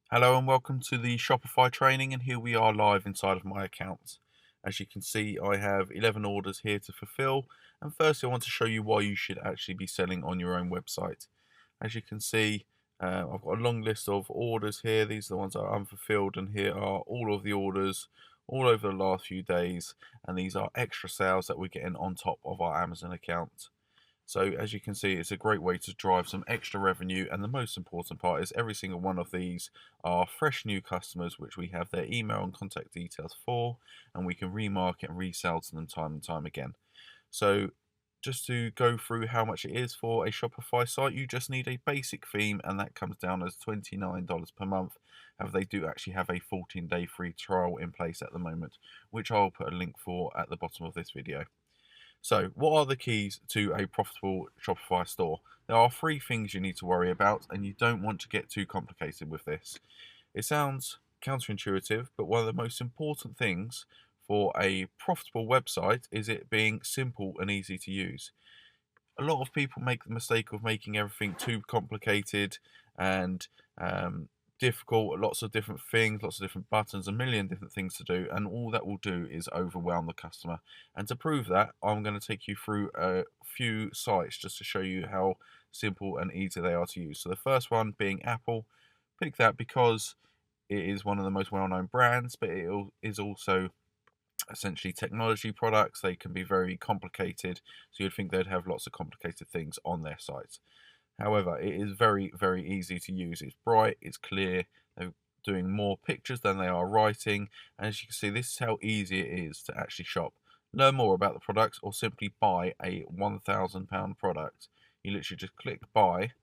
Hello and welcome to the Shopify training, and here we are live inside of my account. As you can see, I have 11 orders here to fulfill, and firstly I want to show you why you should actually be selling on your own website. As you can see, I've got a long list of orders here. These are the ones that are unfulfilled, and here are all of the orders all over the last few days, and these are extra sales that we're getting on top of our Amazon account. So as you can see, it's a great way to drive some extra revenue, and the most important part is every single one of these are fresh new customers which we have their email and contact details for, and we can remarket and resell to them time and time again. So just to go through how much it is for a Shopify site, you just need a basic theme, and that comes down as $29 per month. However, they do actually have a 14-day free trial in place at the moment, which I'll put a link for at the bottom of this video. So, what are the keys to a profitable Shopify store? There are three things you need to worry about, and you don't want to get too complicated with this. It sounds counterintuitive, but one of the most important things for a profitable website is it being simple and easy to use. A lot of people make the mistake of making everything too complicated and difficult, lots of different things, lots of different buttons, a million different things to do, and all that will do is overwhelm the customer. And to prove that, I'm going to take you through a few sites just to show you how simple and easy they are to use. So the first one being Apple. Pick that because it is one of the most well-known brands, but it is also essentially technology products. They can be very complicated, so you'd think they'd have lots of complicated things on their sites. However, it is very, very easy to use. It's bright, it's clear, they're doing more pictures than they are writing, and as you can see, this is how easy it is to actually shop. Learn more about the products or simply buy a £1,000 product. You literally just click buy,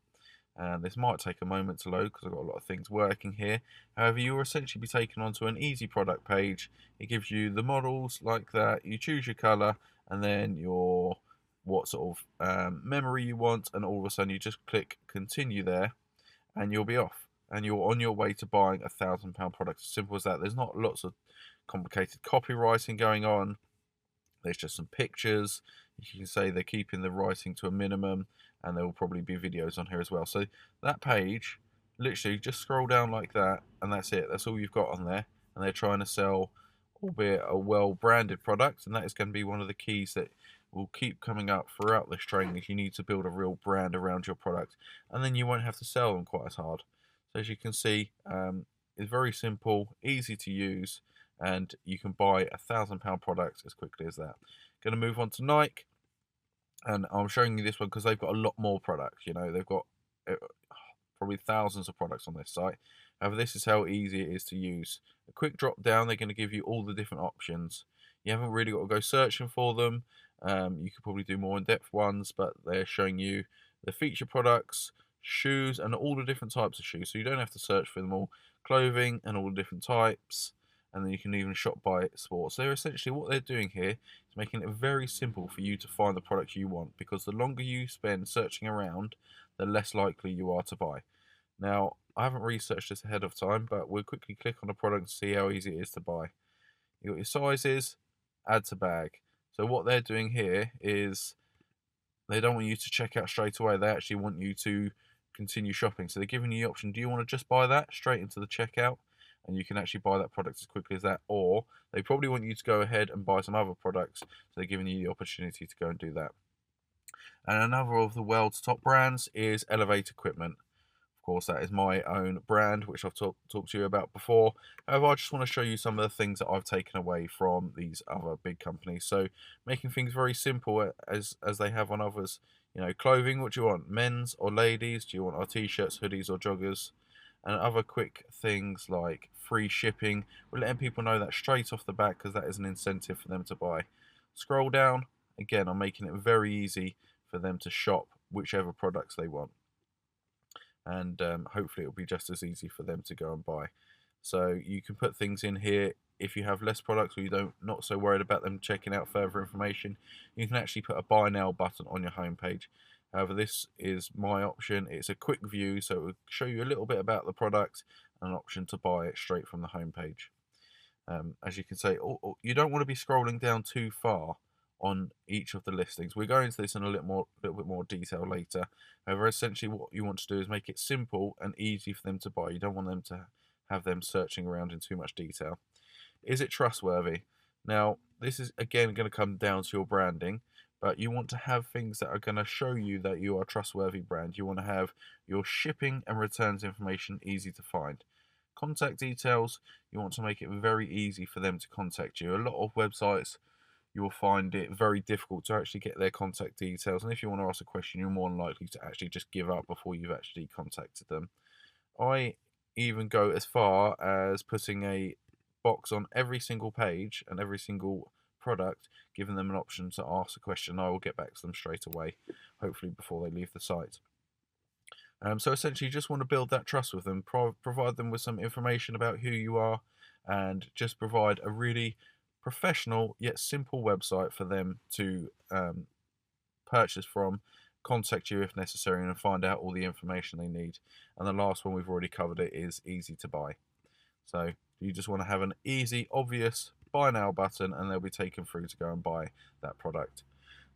and this might take a moment to load because I've got a lot of things working here. However, you'll essentially be taken onto an easy product page. It gives you the models like that. You choose your color and then your what sort of memory you want, and all of a sudden you just click continue there, and you'll be off. And you're on your way to buying £1,000 product. As simple as that. There's not lots of complicated copywriting going on. There's just some pictures. You can say they're keeping the writing to a minimum, and there will probably be videos on here as well. So that page, literally just scroll down like that, and that's it. That's all you've got on there. And they're trying to sell, albeit a well-branded product, and that is going to be one of the keys that will keep coming up throughout this training. Is you need to build a real brand around your product, and then you won't have to sell them quite as hard. So as you can see, it's very simple, easy to use, and you can buy £1,000 products as quickly as that. Going to move on to Nike, and I'm showing you this one because they've got a lot more products. You know, they've got uh, probably thousands of products on this site. However, this is how easy it is to use. A quick drop down, they're going to give you all the different options. You haven't really got to go searching for them. You could probably do more in-depth ones, but they're showing you the feature products, shoes, and all the different types of shoes. So you don't have to search for them all. Clothing and all the different types, and then you can even shop by sports. So they're essentially, what they're doing here is making it very simple for you to find the product you want, because the longer you spend searching around, the less likely you are to buy. Now, I haven't researched this ahead of time, but we'll quickly click on a product and see how easy it is to buy. You got your sizes, add to bag. So what they're doing here is they don't want you to check out straight away. They actually want you to continue shopping. So they're giving you the option, do you want to just buy that straight into the checkout? And you can actually buy that product as quickly as that. Or they probably want you to go ahead and buy some other products. So they're giving you the opportunity to go and do that. And another of the world's top brands is Elevate Equipment. Of course, that is my own brand, which I've talked to you about before. However, I just want to show you some of the things that I've taken away from these other big companies. So, making things very simple as they have on others. You know, clothing, what do you want? Men's or ladies? Do you want our t-shirts, hoodies, or joggers? And other quick things like free shipping. We're letting people know that straight off the bat because that is an incentive for them to buy. Scroll down. Again, I'm making it very easy for them to shop whichever products they want, and hopefully it'll be just as easy for them to go and buy. So you can put things in here. If you have less products or you don't not so worried about them checking out further information, you can actually put a buy now button on your homepage. However, this is my option. It's a quick view, so it will show you a little bit about the product and an option to buy it straight from the homepage. As you can see, you don't want to be scrolling down too far on each of the listings. We'll go into this in a little bit more detail later. However, essentially what you want to do is make it simple and easy for them to buy. You don't want them to have them searching around in too much detail. Is it trustworthy? Now, this is again going to come down to your branding, but you want to have things that are going to show you that you are a trustworthy brand. You want to have your shipping and returns information easy to find. Contact details, you want to make it very easy for them to contact you. A lot of websites, you will find it very difficult to actually get their contact details. And if you want to ask a question, you're more than likely to actually just give up before you've actually contacted them. I even go as far as putting a box on every single page and every single product, giving them an option to ask a question. I will get back to them straight away, hopefully before they leave the site. So essentially, you just want to build that trust with them, provide them with some information about who you are, and just provide a really professional yet simple website for them to purchase from, contact you if necessary, and find out all the information they need. And the last one, we've already covered it, is easy to buy. So you just want to have an easy, obvious buy now button, and they'll be taken through to go and buy that product.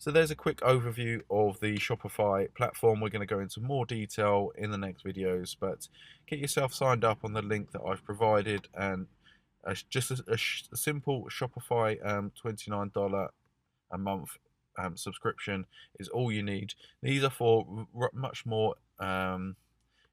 So there's a quick overview of the Shopify platform. We're going to go into more detail in the next videos, but get yourself signed up on the link that I've provided, and just a simple Shopify $29 a month subscription is all you need. These are for much more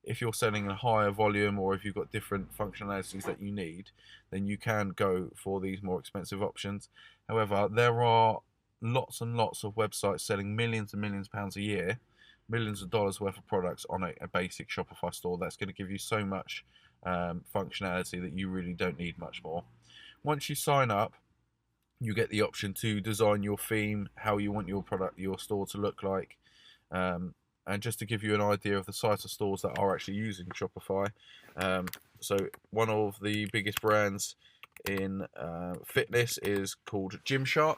if you're selling a higher volume, or if you've got different functionalities that you need, then you can go for these more expensive options. However, there are lots and lots of websites selling millions and millions of pounds a year, millions of dollars worth of products on a basic Shopify store. That's going to give you so much functionality that you really don't need much more. Once you sign up, you get the option to design your theme, how you want your store to look like. And just to give you an idea of the size of stores that are actually using Shopify, so one of the biggest brands in fitness is called Gymshark,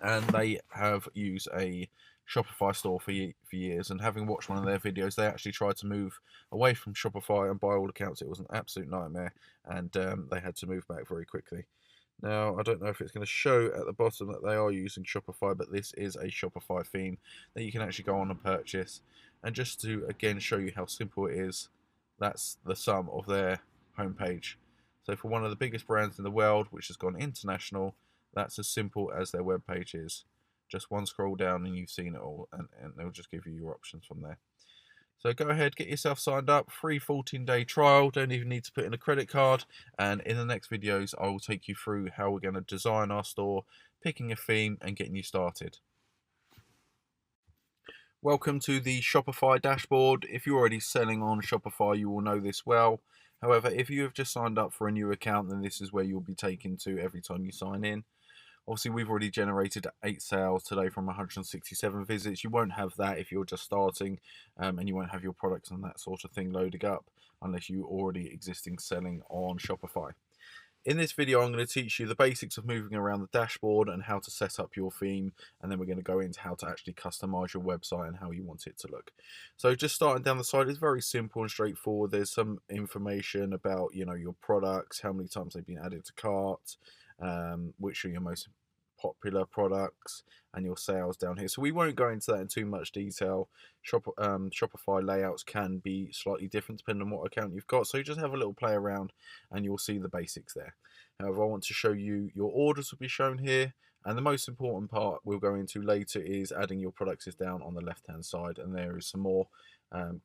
and they have used a Shopify store for years. And having watched one of their videos, they actually tried to move away from Shopify, and by all accounts, it was an absolute nightmare, and they had to move back very quickly. Now, I don't know if it's going to show at the bottom that they are using Shopify, but this is a Shopify theme that you can actually go on and purchase. And just to, again, show you how simple it is, that's the sum of their homepage. So for one of the biggest brands in the world, which has gone international, that's as simple as their webpage is. Just one scroll down and you've seen it all, and they'll just give you your options from there. So go ahead, get yourself signed up, free 14-day trial, don't even need to put in a credit card, and in the next videos I will take you through how we're going to design our store, picking a theme and getting you started. Welcome to the Shopify dashboard. If you're already selling on Shopify, you will know this well. However, if you have just signed up for a new account, then this is where you'll be taken to every time you sign in. Obviously, we've already generated 8 sales today from 167 visits. You won't have that if you're just starting, and you won't have your products and that sort of thing loading up unless you already existing selling on Shopify. In this video, I'm going to teach you the basics of moving around the dashboard and how to set up your theme, and then we're going to go into how to actually customize your website and how you want it to look. So just starting down the side is very simple and straightforward. There's some information about, your products, how many times they've been added to cart, which are your most popular products, and your sales down here. So we won't go into that in too much detail. Shopify layouts can be slightly different depending on what account you've got, so you just have a little play around and you'll see the basics there. However, I want to show you your orders will be shown here, and the most important part we'll go into later is adding your products is down on the left hand side, and there is some more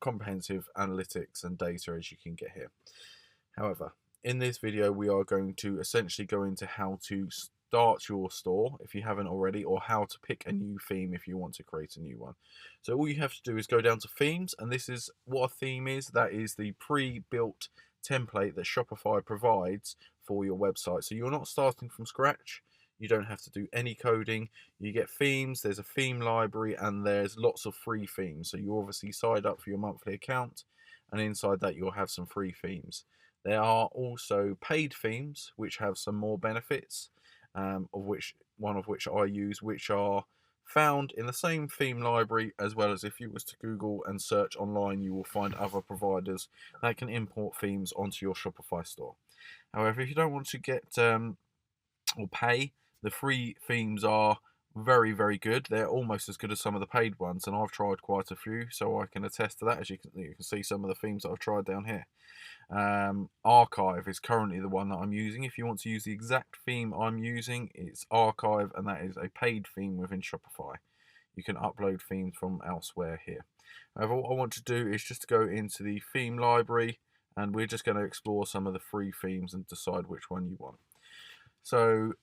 comprehensive analytics and data as you can get here. However, in this video we are going to essentially go into how to start your store if you haven't already, or how to pick a new theme if you want to create a new one. So all you have to do is go down to themes, and this is what a theme is. That is the pre-built template that Shopify provides for your website. So you're not starting from scratch. You don't have to do any coding. You get themes, there's a theme library, and there's lots of free themes. So you obviously signed up for your monthly account, and inside that you'll have some free themes. There are also paid themes which have some more benefits, one of which I use, which are found in the same theme library, as well as if you was to Google and search online, you will find other providers that can import themes onto your Shopify store. However, if you don't want to get or pay, the free themes are very, very good. They're almost as good as some of the paid ones, and I've tried quite a few, so I can attest to that. As you can see some of the themes that I've tried down here. Archive is currently the one that I'm using. If you want to use the exact theme I'm using, it's Archive, and that is a paid theme within Shopify. You can upload themes from elsewhere here. However, what I want to do is just to go into the theme library, and we're just going to explore some of the free themes and decide which one you want. So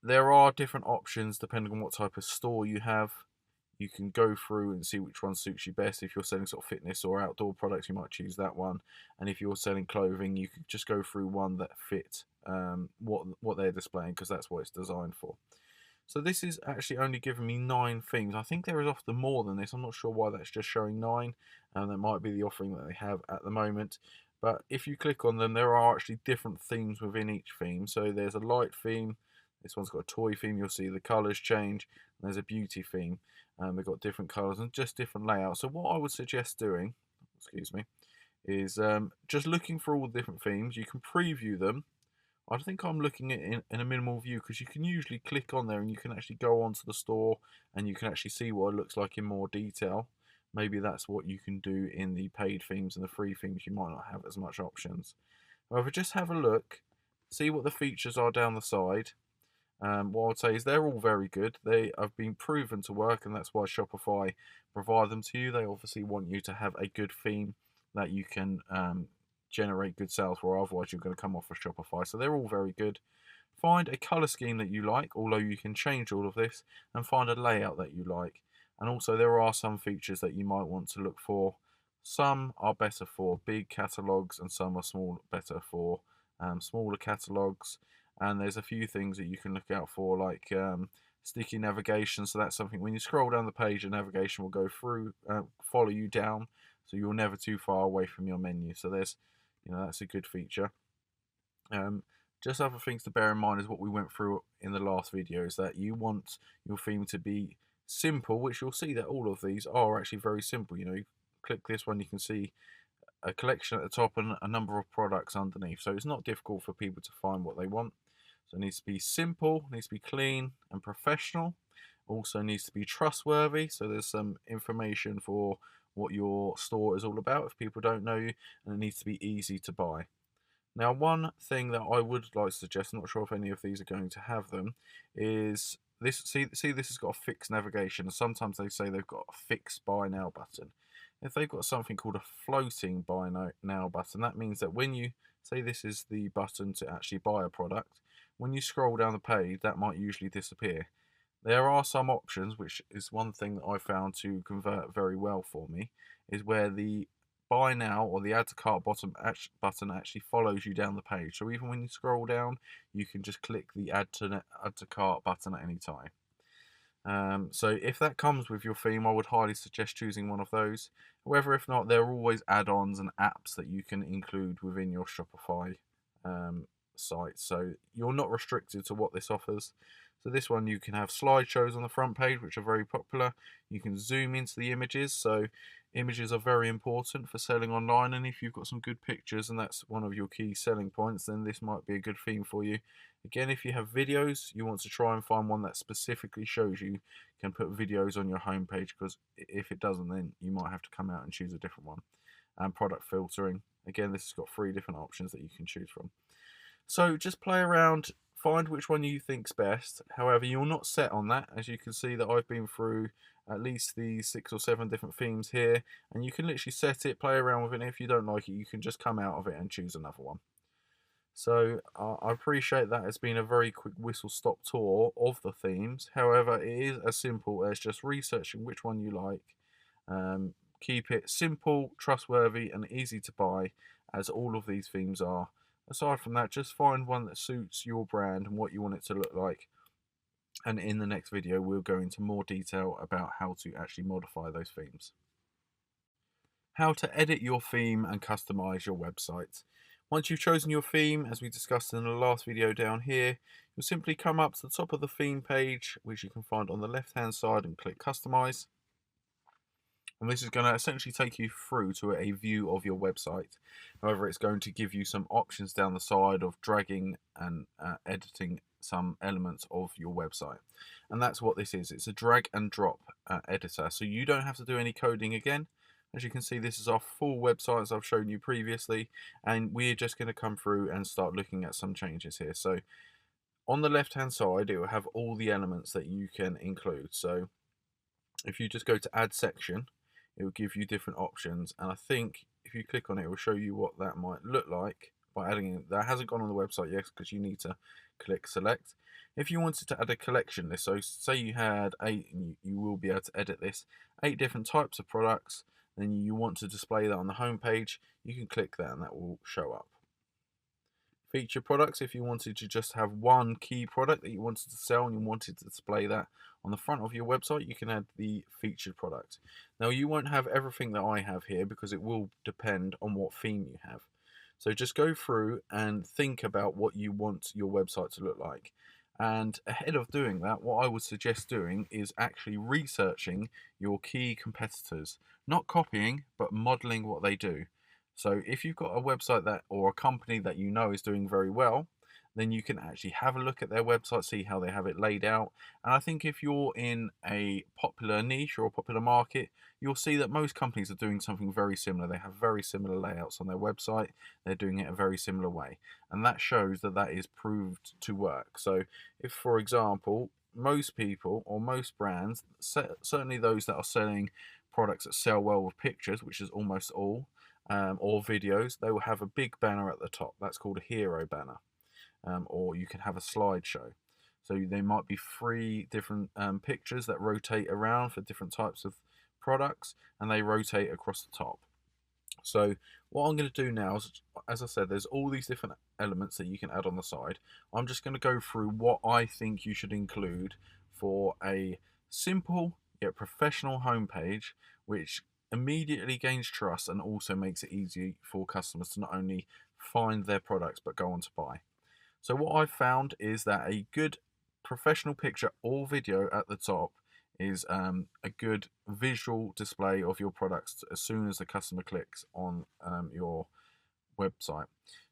there are different options depending on what type of store you have. You can go through and see which one suits you best. If you're selling sort of fitness or outdoor products, you might choose that one. And if you're selling clothing, you could just go through one that fit what they're displaying, because that's what it's designed for. So this is actually only giving me 9 themes. I think there is often more than this. I'm not sure why that's just showing 9, and that might be the offering that they have at the moment. But if you click on them, there are actually different themes within each theme. So there's a light theme. This one's got a toy theme. You'll see the colours change. And there's a beauty theme. They've got different colours and just different layouts. So what I would suggest doing, excuse me, is just looking for all the different themes. You can preview them. I think I'm looking at it in a minimal view, because you can usually click on there and you can actually go onto the store and you can actually see what it looks like in more detail. Maybe that's what you can do in the paid themes and the free themes. You might not have as much options. However, just have a look, see what the features are down the side. What I would say is they're all very good. They have been proven to work, and that's why Shopify provide them to you. They obviously want you to have a good theme that you can generate good sales for, otherwise you're going to come off of Shopify. So they're all very good. Find a color scheme that you like, although you can change all of this, and find a layout that you like. And also there are some features that you might want to look for. Some are better for big catalogs, and some are better for smaller catalogs. And there's a few things that you can look out for, like sticky navigation. So that's something, when you scroll down the page, the navigation will go through, follow you down, so you're never too far away from your menu. So there's, that's a good feature. Just other things to bear in mind is what we went through in the last video, is that you want your theme to be simple, which you'll see that all of these are actually very simple. You click this one, you can see a collection at the top and a number of products underneath. So it's not difficult for people to find what they want. So it needs to be simple, needs to be clean and professional. Also needs to be trustworthy. So there's some information for what your store is all about if people don't know you, and it needs to be easy to buy. Now, one thing that I would like to suggest, I'm not sure if any of these are going to have them, is this. See, this has got a fixed navigation, and sometimes they say they've got a fixed buy now button. If they've got something called a floating buy now button, that means that when you say this is the button to actually buy a product, when you scroll down the page, that might usually disappear. There are some options, which is one thing that I found to convert very well for me, is where the buy now or the add to cart button actually follows you down the page. So even when you scroll down, you can just click the add to cart button at any time. So if that comes with your theme, I would highly suggest choosing one of those. However, if not, there are always add-ons and apps that you can include within your Shopify site. So you're not restricted to what this offers. So this one, you can have slideshows on the front page, which are very popular. You can zoom into the images. So images are very important for selling online, and if you've got some good pictures and that's one of your key selling points, then this might be a good theme for you. Again, if you have videos, you want to try and find one that specifically shows you can put videos on your homepage, because if it doesn't, then you might have to come out and choose a different one. And product filtering. Again, this has got 3 different options that you can choose from. So just play around, find which one you think's best. However, you're not set on that. As you can see that I've been through at least the 6 or 7 different themes here, and you can literally set it, play around with it, and if you don't like it, you can just come out of it and choose another one. So I appreciate that has been a very quick whistle-stop tour of the themes. However, it is as simple as just researching which one you like. Keep it simple, trustworthy, and easy to buy, as all of these themes are. Aside from that, just find one that suits your brand and what you want it to look like. And in the next video, we'll go into more detail about how to actually modify those themes. How to edit your theme and customize your website. Once you've chosen your theme, as we discussed in the last video down here, you'll simply come up to the top of the theme page, which you can find on the left-hand side, and click Customize. And this is going to essentially take you through to a view of your website. However, it's going to give you some options down the side of dragging and editing some elements of your website. And that's what this is. It's a drag and drop editor. So you don't have to do any coding again. As you can see, this is our full website as I've shown you previously, and we're just going to come through and start looking at some changes here. So on the left hand side, it will have all the elements that you can include. So if you just go to add section, it will give you different options, and I think if you click on it, it will show you what that might look like by adding it. That hasn't gone on the website yet because you need to click select. If you wanted to add a collection list, so say you had 8, and you will be able to edit this, 8 different types of products, then you want to display that on the home page, you can click that and that will show up. Feature products, if you wanted to just have one key product that you wanted to sell and you wanted to display that on the front of your website, you can add the featured product. Now you won't have everything that I have here because it will depend on what theme you have. So just go through and think about what you want your website to look like. And ahead of doing that, what I would suggest doing is actually researching your key competitors, not copying, but modeling what they do. So if you've got a website that, or a company that you know is doing very well, then you can actually have a look at their website, see how they have it laid out. And I think if you're in a popular niche or a popular market, you'll see that most companies are doing something very similar. They have very similar layouts on their website. They're doing it a very similar way. And that shows that that is proved to work. So if, for example, most people or most brands, certainly those that are selling products that sell well with pictures, which is almost all, or videos, they will have a big banner at the top. That's called a hero banner. Or you can have a slideshow. So there might be 3 different pictures that rotate around for different types of products, and they rotate across the top. So what I'm going to do now is, as I said, there's all these different elements that you can add on the side. I'm just going to go through what I think you should include for a simple yet professional homepage, which immediately gains trust and also makes it easy for customers to not only find their products but go on to buy. So what I've found is that a good professional picture or video at the top is a good visual display of your products as soon as the customer clicks on your website.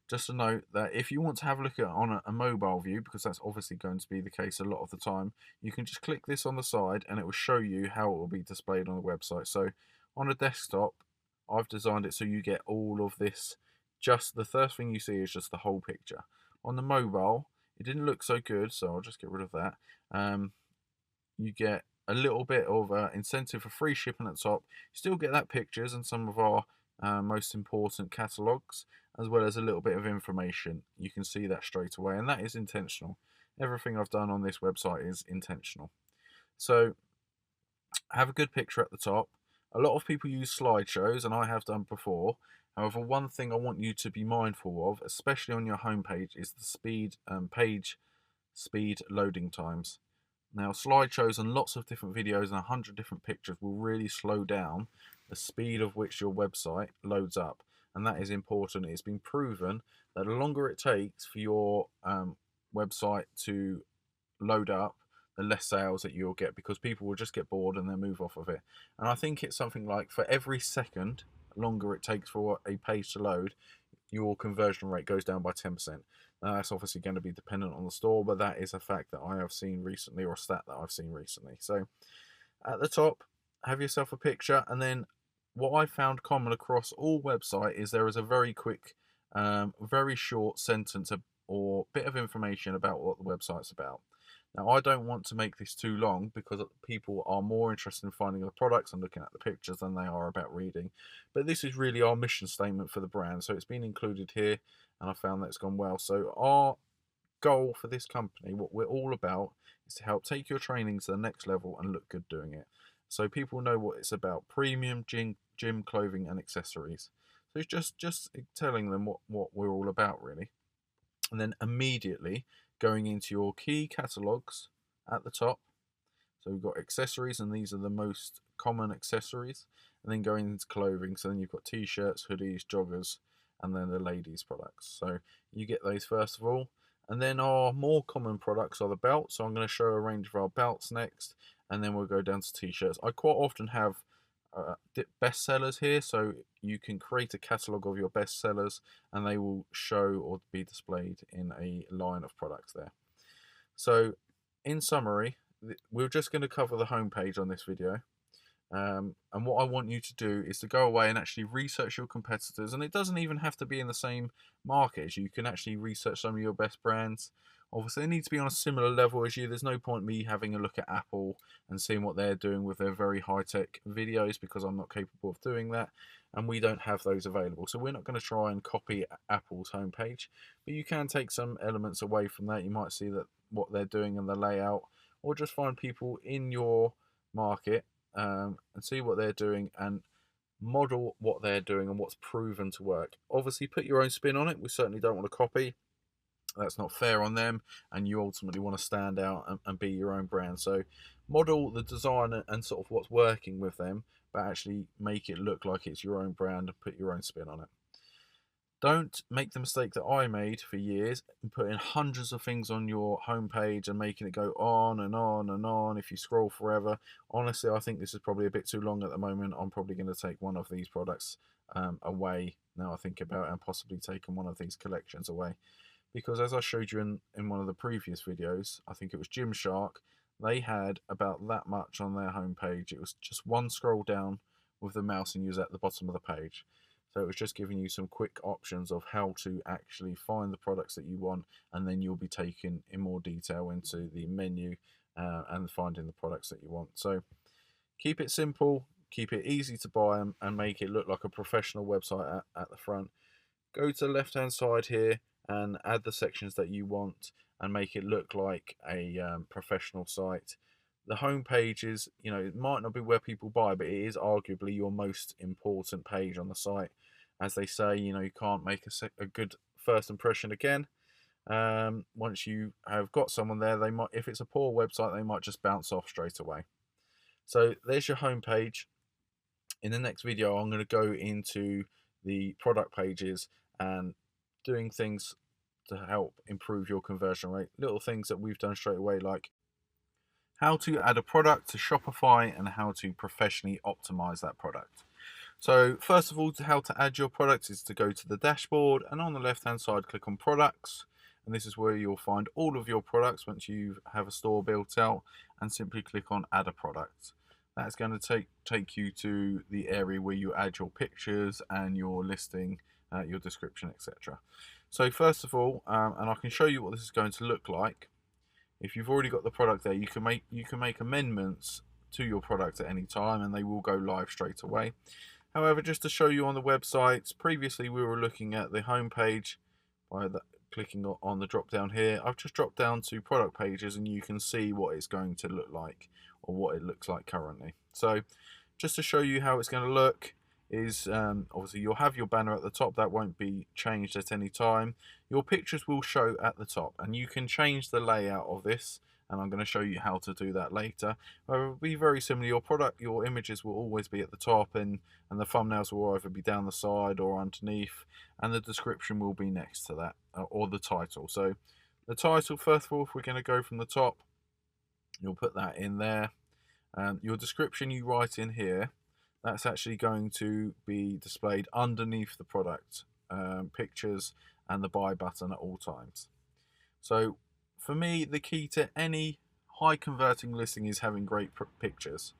Just to note that if you want to have a look at on a mobile view, because that's obviously going to be the case a lot of the time, you can just click this on the side and it will show you how it will be displayed on the website. So on a desktop, I've designed it so you get all of this. Just the first thing you see is just the whole picture. On the mobile, it didn't look so good, so I'll just get rid of that. You get a little bit of incentive for free shipping at the top. You still get that pictures and some of our most important catalogs, as well as a little bit of information. You can see that straight away, and that is intentional. Everything I've done on this website is intentional. So have a good picture at the top. A lot of people use slideshows, and I have done before. However, one thing I want you to be mindful of, especially on your homepage, is the page speed loading times. Now, slideshows and lots of different videos and 100 different pictures will really slow down the speed of which your website loads up, and that is important. It's been proven that the longer it takes for your website to load up, the less sales that you'll get, because people will just get bored and then move off of it. And I think it's something like for every second longer it takes for a page to load, your conversion rate goes down by 10%. Now that's obviously going to be dependent on the store, but that is a fact that I have seen recently, or a stat that I've seen recently. So at the top, have yourself a picture, and then what I found common across all websites is there is a very quick, very short sentence or bit of information about what the website's about. Now, I don't want to make this too long because people are more interested in finding the products and looking at the pictures than they are about reading. But this is really our mission statement for the brand, so it's been included here, and I found that it's gone well. So our goal for this company, what we're all about, is to help take your training to the next level and look good doing it. So people know what it's about: premium gym clothing and accessories. So it's just telling them what we're all about, really. And then immediately going into your key catalogs at the top. So we've got accessories, and these are the most common accessories. And then going into clothing, so then you've got t-shirts, hoodies, joggers, and then the ladies products. So you get those first of all. And then our more common products are the belts. So I'm going to show a range of our belts next, and then we'll go down to t-shirts. I quite often have best sellers here, so you can create a catalog of your best sellers and they will show or be displayed in a line of products there. So in summary, we're just going to cover the homepage on this video. And what I want you to do is to go away and actually research your competitors. And it doesn't even have to be in the same market as you. You can actually research some of your best brands. Obviously, they need to be on a similar level as you. There's no point me having a look at Apple and seeing what they're doing with their very high-tech videos, because I'm not capable of doing that. And we don't have those available. So we're not going to try and copy Apple's homepage. But you can take some elements away from that. You might see that what they're doing and the layout, or just find people in your market and see what they're doing and model what they're doing and what's proven to work. Obviously, put your own spin on it. We certainly don't want to copy. That's not fair on them, and you ultimately want to stand out and be your own brand. So, model the design and sort of what's working with them, but actually make it look like it's your own brand and put your own spin on it. Don't make the mistake that I made for years and putting hundreds of things on your homepage and making it go on and on and on if you scroll forever. Honestly, I think this is probably a bit too long at the moment. I'm probably going to take one of these products away now I think about it, and possibly taking one of these collections away. Because as I showed you in one of the previous videos, I think it was Gymshark, they had about that much on their homepage. It was just one scroll down with the mouse and you was at the bottom of the page. So it was just giving you some quick options of how to actually find the products that you want, and then you'll be taken in more detail into the menu and finding the products that you want. So keep it simple, keep it easy to buy, and make it look like a professional website at the front. Go to the left hand side here and add the sections that you want and make it look like a professional site. The home page is, it might not be where people buy, but it is arguably your most important page on the site. As they say, you can't make a good first impression again. Once you have got someone there, they might, if it's a poor website, they might just bounce off straight away. So there's your home page. In the next video, I'm going to go into the product pages and doing things to help improve your conversion rate. Little things that we've done straight away, like how to add a product to Shopify and how to professionally optimize that product. So first of all, how to add your product is to go to the dashboard, and on the left hand side click on products, and this is where you'll find all of your products once you have a store built out, and simply click on add a product. That's going to take you to the area where you add your pictures and your listing, your description, etc. So first of all, and I can show you what this is going to look like. If you've already got the product there, you can make amendments to your product at any time, and they will go live straight away. However, just to show you on the websites, previously we were looking at the home page by clicking on the drop down here. I've just dropped down to product pages, and you can see what it's going to look like, or what it looks like currently. So just to show you how it's going to look is obviously you'll have your banner at the top. That won't be changed at any time. Your pictures will show at the top, and you can change the layout of this, and I'm going to show you how to do that later. However, it'll be very similar. Your images will always be at the top, and the thumbnails will either be down the side or underneath, and the description will be next to that, or the title. So the title, first of all, if we're going to go from the top, you'll put that in there. Your description you write in here, that's actually going to be displayed underneath the product pictures and the buy button at all times. So for me, the key to any high converting listing is having great pictures.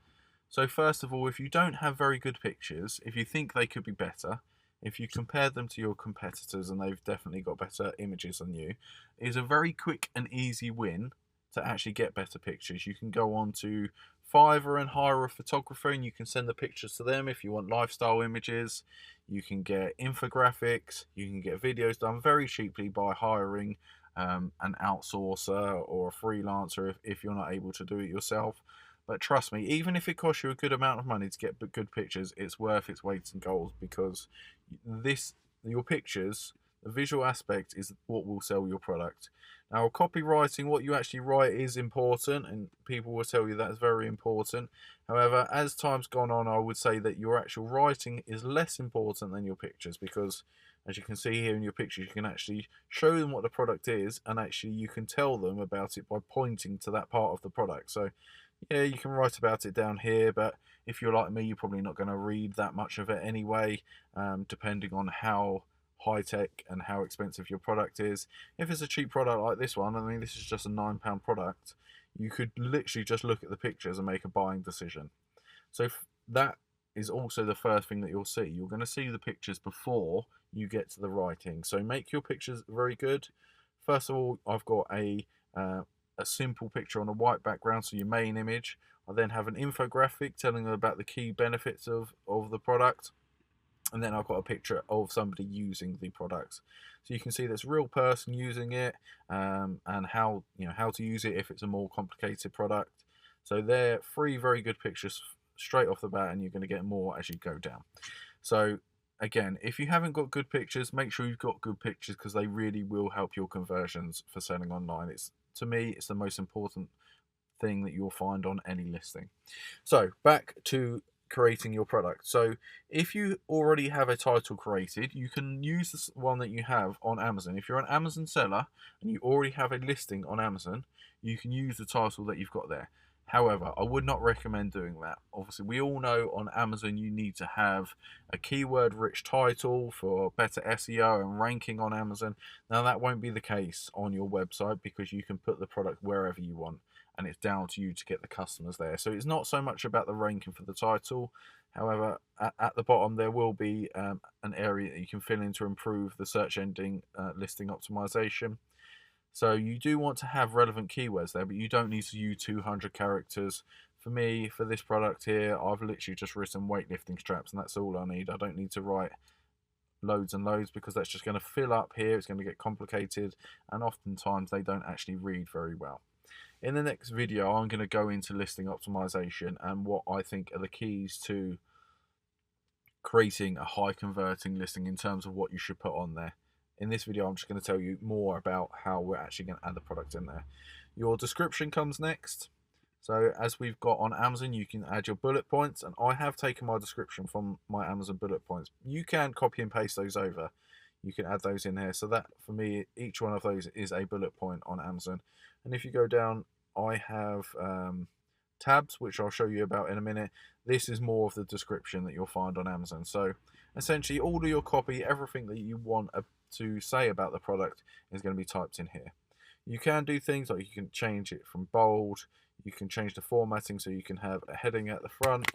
So first of all, if you don't have very good pictures, if you think they could be better, if you compare them to your competitors and they've definitely got better images than you, is a very quick and easy win to actually get better pictures. You can go on to Fiverr and hire a photographer, and you can send the pictures to them if you want lifestyle images. You can get infographics, you can get videos done very cheaply by hiring an outsourcer or a freelancer if you're not able to do it yourself. But trust me, even if it costs you a good amount of money to get good pictures, it's worth its weight in gold, because your pictures, the visual aspect, is what will sell your product. Now, copywriting, what you actually write, is important, and people will tell you that's very important. However, as time's gone on, I would say that your actual writing is less important than your pictures, because as you can see here in your pictures, you can actually show them what the product is, and actually you can tell them about it by pointing to that part of the product. So yeah, you can write about it down here, but if you're like me, you're probably not going to read that much of it anyway, depending on how high tech and how expensive your product is. If it's a cheap product like this one, I mean, this is just a £9 product, you could literally just look at the pictures and make a buying decision. So that is also the first thing that you'll see. You're going to see the pictures before you get to the writing. So make your pictures very good. First of all, I've got a simple picture on a white background, so your main image. I then have an infographic telling them about the key benefits of the product. And then I've got a picture of somebody using the products, so you can see this real person using it, and how to use it if it's a more complicated product. So they're three very good pictures straight off the bat, and you're going to get more as you go down. So again, if you haven't got good pictures, make sure you've got good pictures, because they really will help your conversions for selling online. To me, it's the most important thing that you'll find on any listing. So back to creating your product. So if you already have a title created, you can use this one that you have on Amazon. If you're an Amazon seller and you already have a listing on Amazon, you can use the title that you've got there. However, I would not recommend doing that. Obviously, we all know on Amazon you need to have a keyword rich title for better SEO and ranking on Amazon. Now that won't be the case on your website, because you can put the product wherever you want, and it's down to you to get the customers there. So it's not so much about the ranking for the title. However, at the bottom there will be an area that you can fill in to improve the search engine listing optimization. So you do want to have relevant keywords there, but you don't need to use 200 characters. For me, for this product here, I've literally just written weightlifting straps, and that's all I need. I don't need to write loads and loads, because that's just going to fill up here. It's going to get complicated, and oftentimes they don't actually read very well. In the next video, I'm going to go into listing optimization and what I think are the keys to creating a high converting listing in terms of what you should put on there. In this video, I'm just going to tell you more about how we're actually going to add the product in there. Your description comes next. So as we've got on Amazon, you can add your bullet points, and I have taken my description from my Amazon bullet points. You can copy and paste those over. You can add those in here. So that, for me, each one of those is a bullet point on Amazon. And if you go down, I have tabs, which I'll show you about in a minute. This is more of the description that you'll find on Amazon. So essentially, all of your copy, everything that you want to say about the product, is going to be typed in here. You can do things like you can change it from bold. You can change the formatting, so you can have a heading at the front.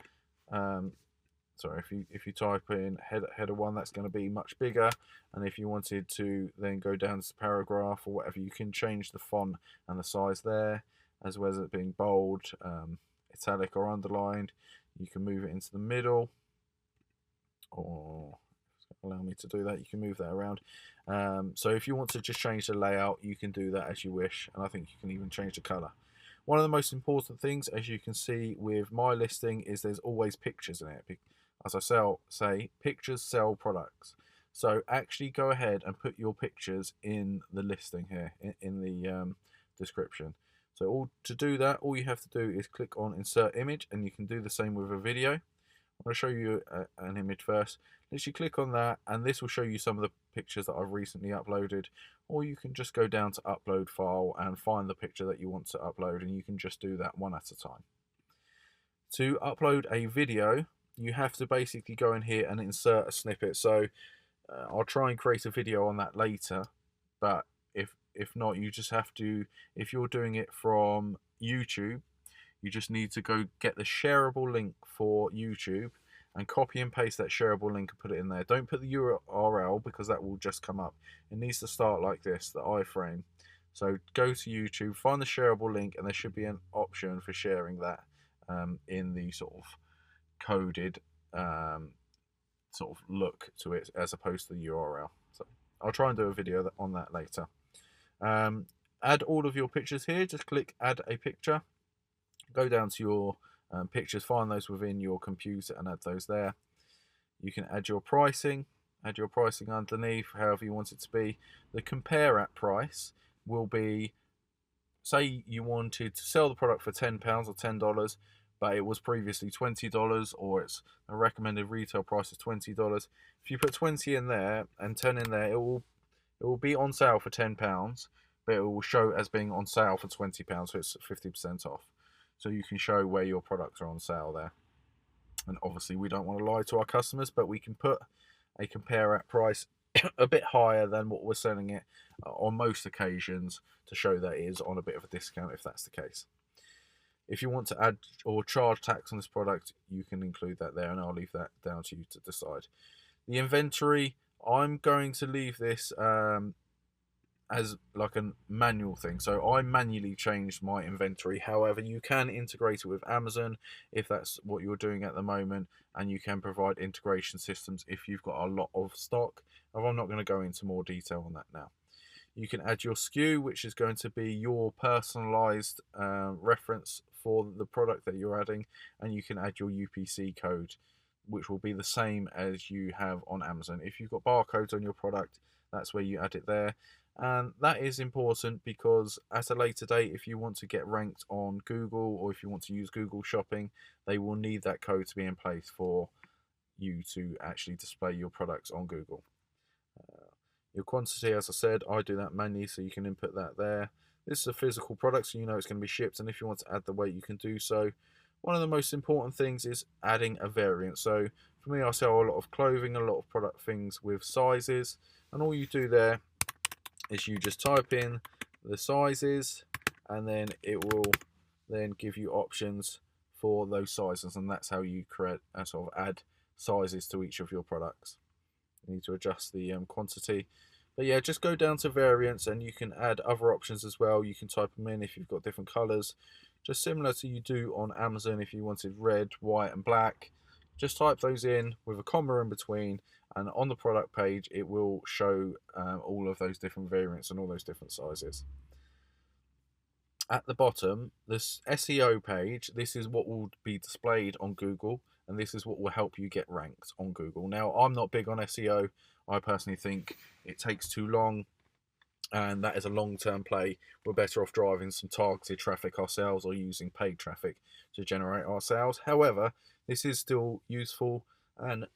Sorry, if you type in header 1, that's going to be much bigger. And if you wanted to then go down to the paragraph or whatever, you can change the font and the size there, as well as it being bold, italic or underlined. You can move it into the middle, or allow me to do that. You can move that around. So if you want to just change the layout, you can do that as you wish, and I think you can even change the color. One of the most important things, as you can see with my listing, is there's always pictures in it. As I say, pictures sell products. So actually go ahead and put your pictures in the listing here, in the description. So to do that, all you have to do is click on Insert Image, and you can do the same with a video. I'm going to show you an image first. Literally click on that, and this will show you some of the pictures that I've recently uploaded. Or you can just go down to Upload File and find the picture that you want to upload, and you can just do that one at a time. To upload a video, you have to basically go in here and insert a snippet. So I'll try and create a video on that later, but if not, you just have to, if you're doing it from YouTube, you just need to go get the shareable link for YouTube and copy and paste that shareable link and put it in there. Don't put the URL, because that will just come up. It needs to start like this, the iframe. So go to YouTube, find the shareable link, and there should be an option for sharing that in the sort of coded sort of look to it, as opposed to the URL. So I'll try and do a video on that later. Add all of your pictures here. Just click Add a Picture. Go down to your pictures, find those within your computer and add those there. You can add your pricing underneath, however you want it to be. The compare at price will be, say you wanted to sell the product for £10 or $10, but it was previously $20, or it's a recommended retail price of $20. If you put 20 in there and 10 in there, it will be on sale for £10, but it will show as being on sale for £20, so it's 50% off. So you can show where your products are on sale there. And obviously we don't want to lie to our customers, but we can put a compare at price a bit higher than what we're selling it on most occasions, to show that it is on a bit of a discount if that's the case. If you want to add or charge tax on this product, you can include that there, and I'll leave that down to you to decide. The inventory, I'm going to leave this as like a manual thing. So I manually changed my inventory. However, you can integrate it with Amazon if that's what you're doing at the moment, and you can provide integration systems if you've got a lot of stock. I'm not going to go into more detail on that now. You can add your SKU, which is going to be your personalized reference for the product that you're adding, and you can add your UPC code, which will be the same as you have on Amazon. If you've got barcodes on your product, that's where you add it there. And that is important because at a later date, if you want to get ranked on Google, or if you want to use Google Shopping, they will need that code to be in place for you to actually display your products on Google. Your quantity, as I said, I do that manually, so you can input that there. This is a physical product, so you know it's going to be shipped, and if you want to add the weight, you can do so. One of the most important things is adding a variant. So for me, I sell a lot of clothing, a lot of product things with sizes, and all you do there is you just type in the sizes, and then it will then give you options for those sizes, and that's how you create sort of add sizes to each of your products. You need to adjust the quantity, but yeah, just go down to variants, and you can add other options as well. You can type them in if you've got different colors, just similar to you do on Amazon. If you wanted red, white and black, just type those in with a comma in between, and on the product page it will show all of those different variants and all those different sizes. At the bottom, this SEO page, this is what will be displayed on Google, and this is what will help you get ranked on Google. Now, I'm not big on SEO. I personally think it takes too long, and that is a long-term play. We're better off driving some targeted traffic ourselves, or using paid traffic to generate our sales. However, this is still useful, and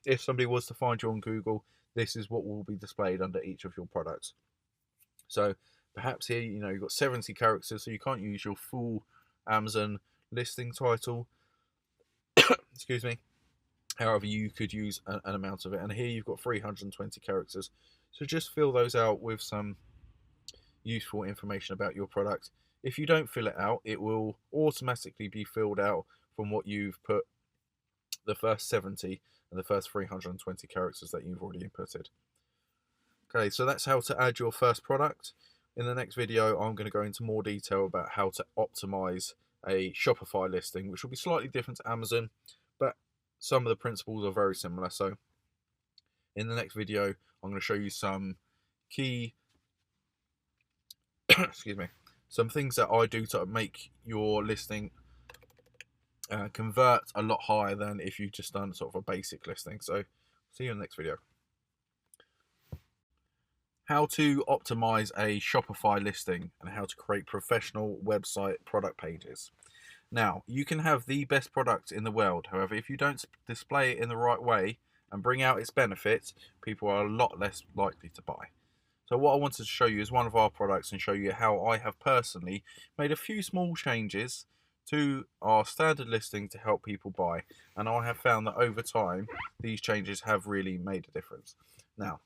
if somebody was to find you on Google, this is what will be displayed under each of your products. So perhaps here, you've got 70 characters, so you can't use your full Amazon listing title. Excuse me. However, you could use an amount of it, and here you've got 320 characters. So just fill those out with some useful information about your product. If you don't fill it out, it will automatically be filled out from what you've put, the first 70 and the first 320 characters that you've already inputted. Okay, so that's how to add your first product. In the next video, I'm going to go into more detail about how to optimize a Shopify listing, which will be slightly different to Amazon, but some of the principles are very similar. So in the next video, I'm going to show you some key excuse me, some things that I do to make your listing convert a lot higher than if you've just done sort of a basic listing. So see you in the next video. How to optimize a Shopify listing and how to create professional website product pages. Now, you can have the best product in the world. However, if you don't display it in the right way and bring out its benefits, people are a lot less likely to buy. So what I wanted to show you is one of our products, and show you how I have personally made a few small changes to our standard listing to help people buy. And I have found that over time, these changes have really made a difference. Now,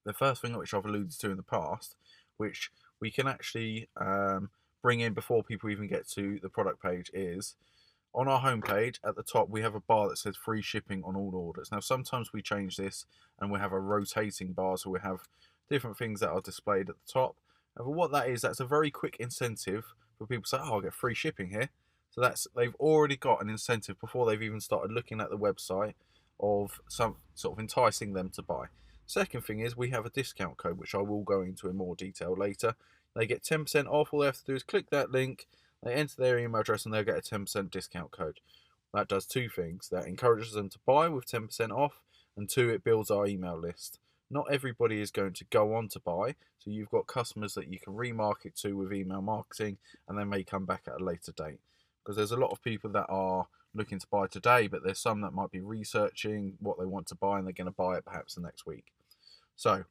the first thing which I've alluded to in the past, which we can actually bring in before people even get to the product page, is on our homepage at the top we have a bar that says free shipping on all orders. Now sometimes we change this and we have a rotating bar, so we have different things that are displayed at the top. And for what that is, that's a very quick incentive for people to say, oh, I'll get free shipping here. So that's, they've already got an incentive before they've even started looking at the website, of some sort of enticing them to buy. Second thing is we have a discount code, which I will go into in more detail later. They get 10% off. All they have to do is click that link, they enter their email address, and they'll get a 10% discount code. That does two things. That encourages them to buy with 10% off, and two, it builds our email list. Not everybody is going to go on to buy, so you've got customers that you can remarket to with email marketing, and they may come back at a later date. Because there's a lot of people that are looking to buy today, but there's some that might be researching what they want to buy, and they're going to buy it perhaps the next week. So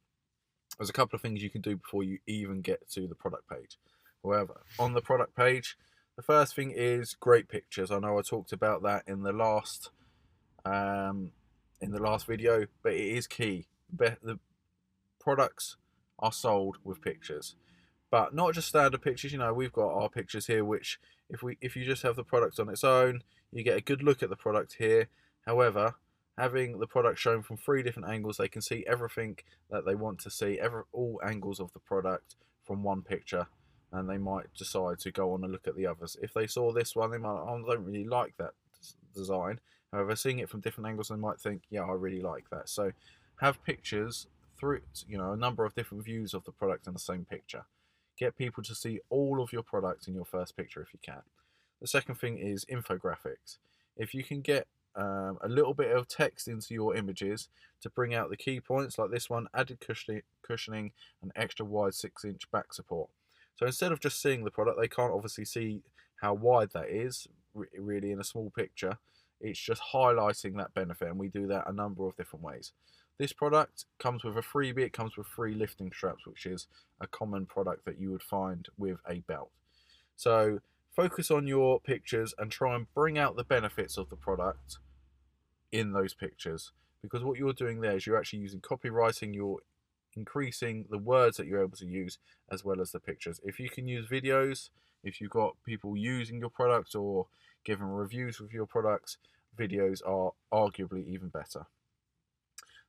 there's a couple of things you can do before you even get to the product page. However, on the product page, the first thing is great pictures. I know I talked about that in the last video, but it is key. the products are sold with pictures. But not just standard pictures. We've got our pictures here, which if you just have the product on its own, you get a good look at the product here. However, having the product shown from 3 different angles, they can see everything that they want to see, all angles of the product from one picture, and they might decide to go on and look at the others. If they saw this one, they might, oh, I don't really like that design. However, seeing it from different angles, they might think, yeah, I really like that. So have pictures through, a number of different views of the product in the same picture. Get people to see all of your product in your first picture if you can. The second thing is infographics. If you can get a little bit of text into your images to bring out the key points, like this one, added cushioning and extra wide 6-inch back support. So instead of just seeing the product, they can't obviously see how wide that is really in a small picture. It's just highlighting that benefit, and we do that a number of different ways. This product comes with a freebie. It comes with 3 lifting straps, which is a common product that you would find with a belt. So focus on your pictures and try and bring out the benefits of the product in those pictures, because what you're doing there is you're actually using copywriting. You're increasing the words that you're able to use as well as the pictures. If you can use videos, if you've got people using your product or giving reviews with your products, videos are arguably even better.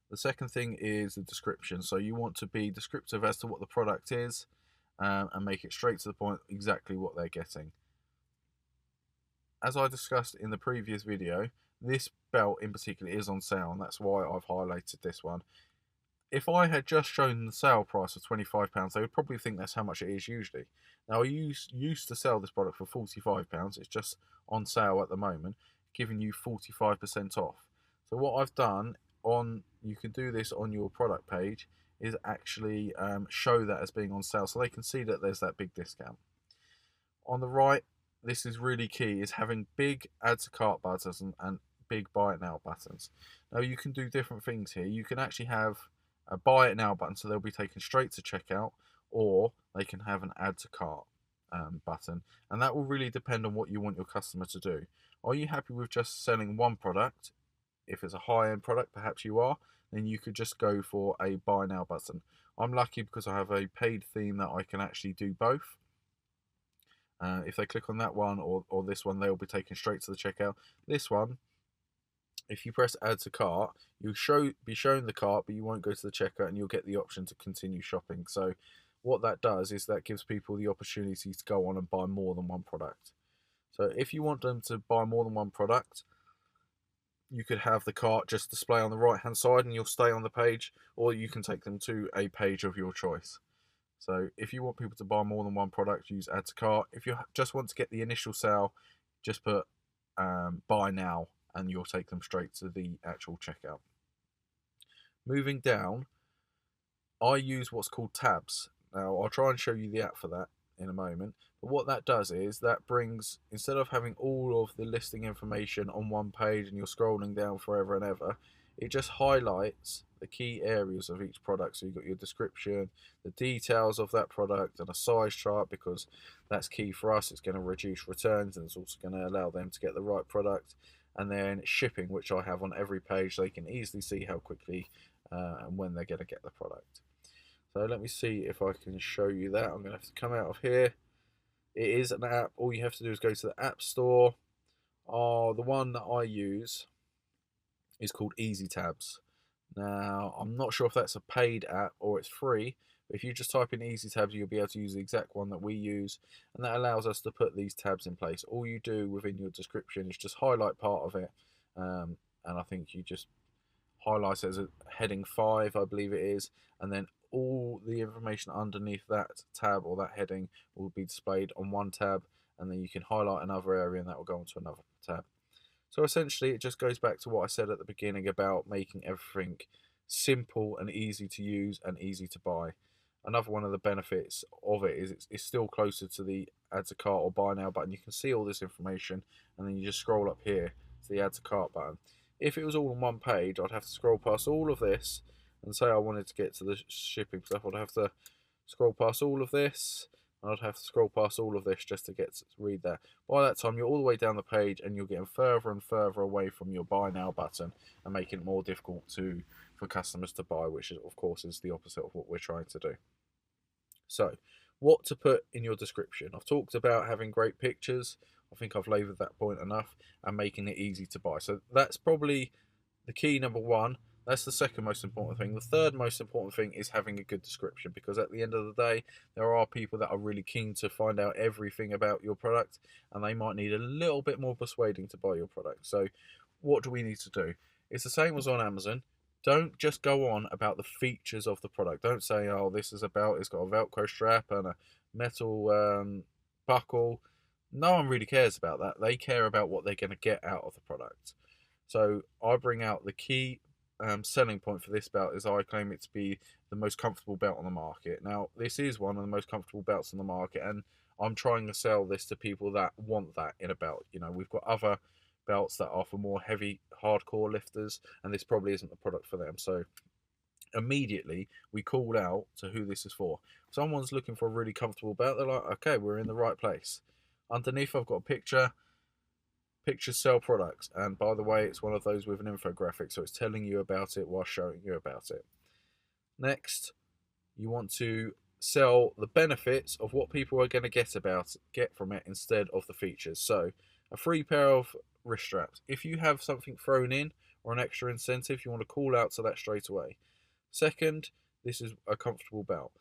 The second thing is the description. So you want to be descriptive as to what the product is, and make it straight to the point, exactly what they're getting. As I discussed in the previous video, this belt in particular is on sale, and that's why I've highlighted this one. If I had just shown the sale price of £25, they would probably think that's how much it is usually. Now, I used to sell this product for £45. It's just on sale at the moment, giving you 45% off. So what I've done you can do this on your product page, is actually show that as being on sale, so they can see that there's that big discount. On the right, this is really key, is having big add to cart buttons and big buy it now buttons. Now you can do different things here. You can actually have a buy it now button, so they'll be taken straight to checkout, or they can have an add to cart button, and that will really depend on what you want your customer to do. Are you happy with just selling one product? If it's a high-end product, perhaps you are, then you could just go for a buy now button. I'm lucky because I have a paid theme that I can actually do both. If they click on that one or this one, they'll be taken straight to the checkout. This one, if you press add to cart, you'll be shown the cart, but you won't go to the checkout, and you'll get the option to continue shopping. So what that does is that gives people the opportunity to go on and buy more than one product. So if you want them to buy more than one product, you could have the cart just display on the right hand side and you'll stay on the page, or you can take them to a page of your choice. So if you want people to buy more than one product, use add to cart. If you just want to get the initial sale, just put buy now, and you'll take them straight to the actual checkout. Moving down, I use what's called tabs. Now I'll try and show you the app for that in a moment, but what that does is that brings, instead of having all of the listing information on one page and you're scrolling down forever and ever, it just highlights the key areas of each product. So you've got your description, the details of that product, and a size chart, because that's key for us. It's going to reduce returns, and it's also going to allow them to get the right product. And then shipping, which I have on every page, so they can easily see how quickly and when they're going to get the product. So let me see if I can show you that. I'm going to have to come out of here. It is an app. All you have to do is go to the App Store. The one that I use is called Easy Tabs. Now, I'm not sure if that's a paid app or it's free, but if you just type in Easy Tabs, you'll be able to use the exact one that we use, and that allows us to put these tabs in place. All you do within your description is just highlight part of it, and I think you just highlight it as a heading 5, I believe it is, and then all the information underneath that tab or that heading will be displayed on one tab, and then you can highlight another area and that will go onto another tab. So essentially it just goes back to what I said at the beginning about making everything simple and easy to use and easy to buy. Another one of the benefits of it is it's still closer to the add to cart or buy now button. You can see all this information, and then you just scroll up here to the add to cart button. If it was all on one page, I'd have to scroll past all of this, and say I wanted to get to the shipping stuff, I'd have to scroll past all of this, and I'd have to scroll past all of this just to get to read that. By that time, you're all the way down the page, and you're getting further and further away from your buy now button, and making it more difficult to for customers to buy, which is, of course, is the opposite of what we're trying to do. So, what to put in your description? I've talked about having great pictures. I think I've laboured that point enough, and making it easy to buy. So that's probably the key number one. That's the second most important thing. The third most important thing is having a good description, because at the end of the day, there are people that are really keen to find out everything about your product, and they might need a little bit more persuading to buy your product. So what do we need to do? It's the same as on Amazon. Don't just go on about the features of the product. Don't say, oh, this is about, it's got a Velcro strap and a metal buckle. No one really cares about that. They care about what they're going to get out of the product. So I bring out the key selling point for this belt is I claim it to be the most comfortable belt on the market. Now, this is one of the most comfortable belts on the market, and I'm trying to sell this to people that want that in a belt. You know, we've got other belts that are for more heavy, hardcore lifters, and this probably isn't the product for them. So immediately we call out to who this is for. If someone's looking for a really comfortable belt, they're like, okay, we're in the right place. Underneath, I've got a picture. Pictures sell products, and by the way, it's one of those with an infographic, so it's telling you about it while showing you about it. Next, you want to sell the benefits of what people are going to get from it instead of the features. So a free pair of wrist straps. If you have something thrown in or an extra incentive, you want to call out to that straight away. Second, this is a comfortable belt.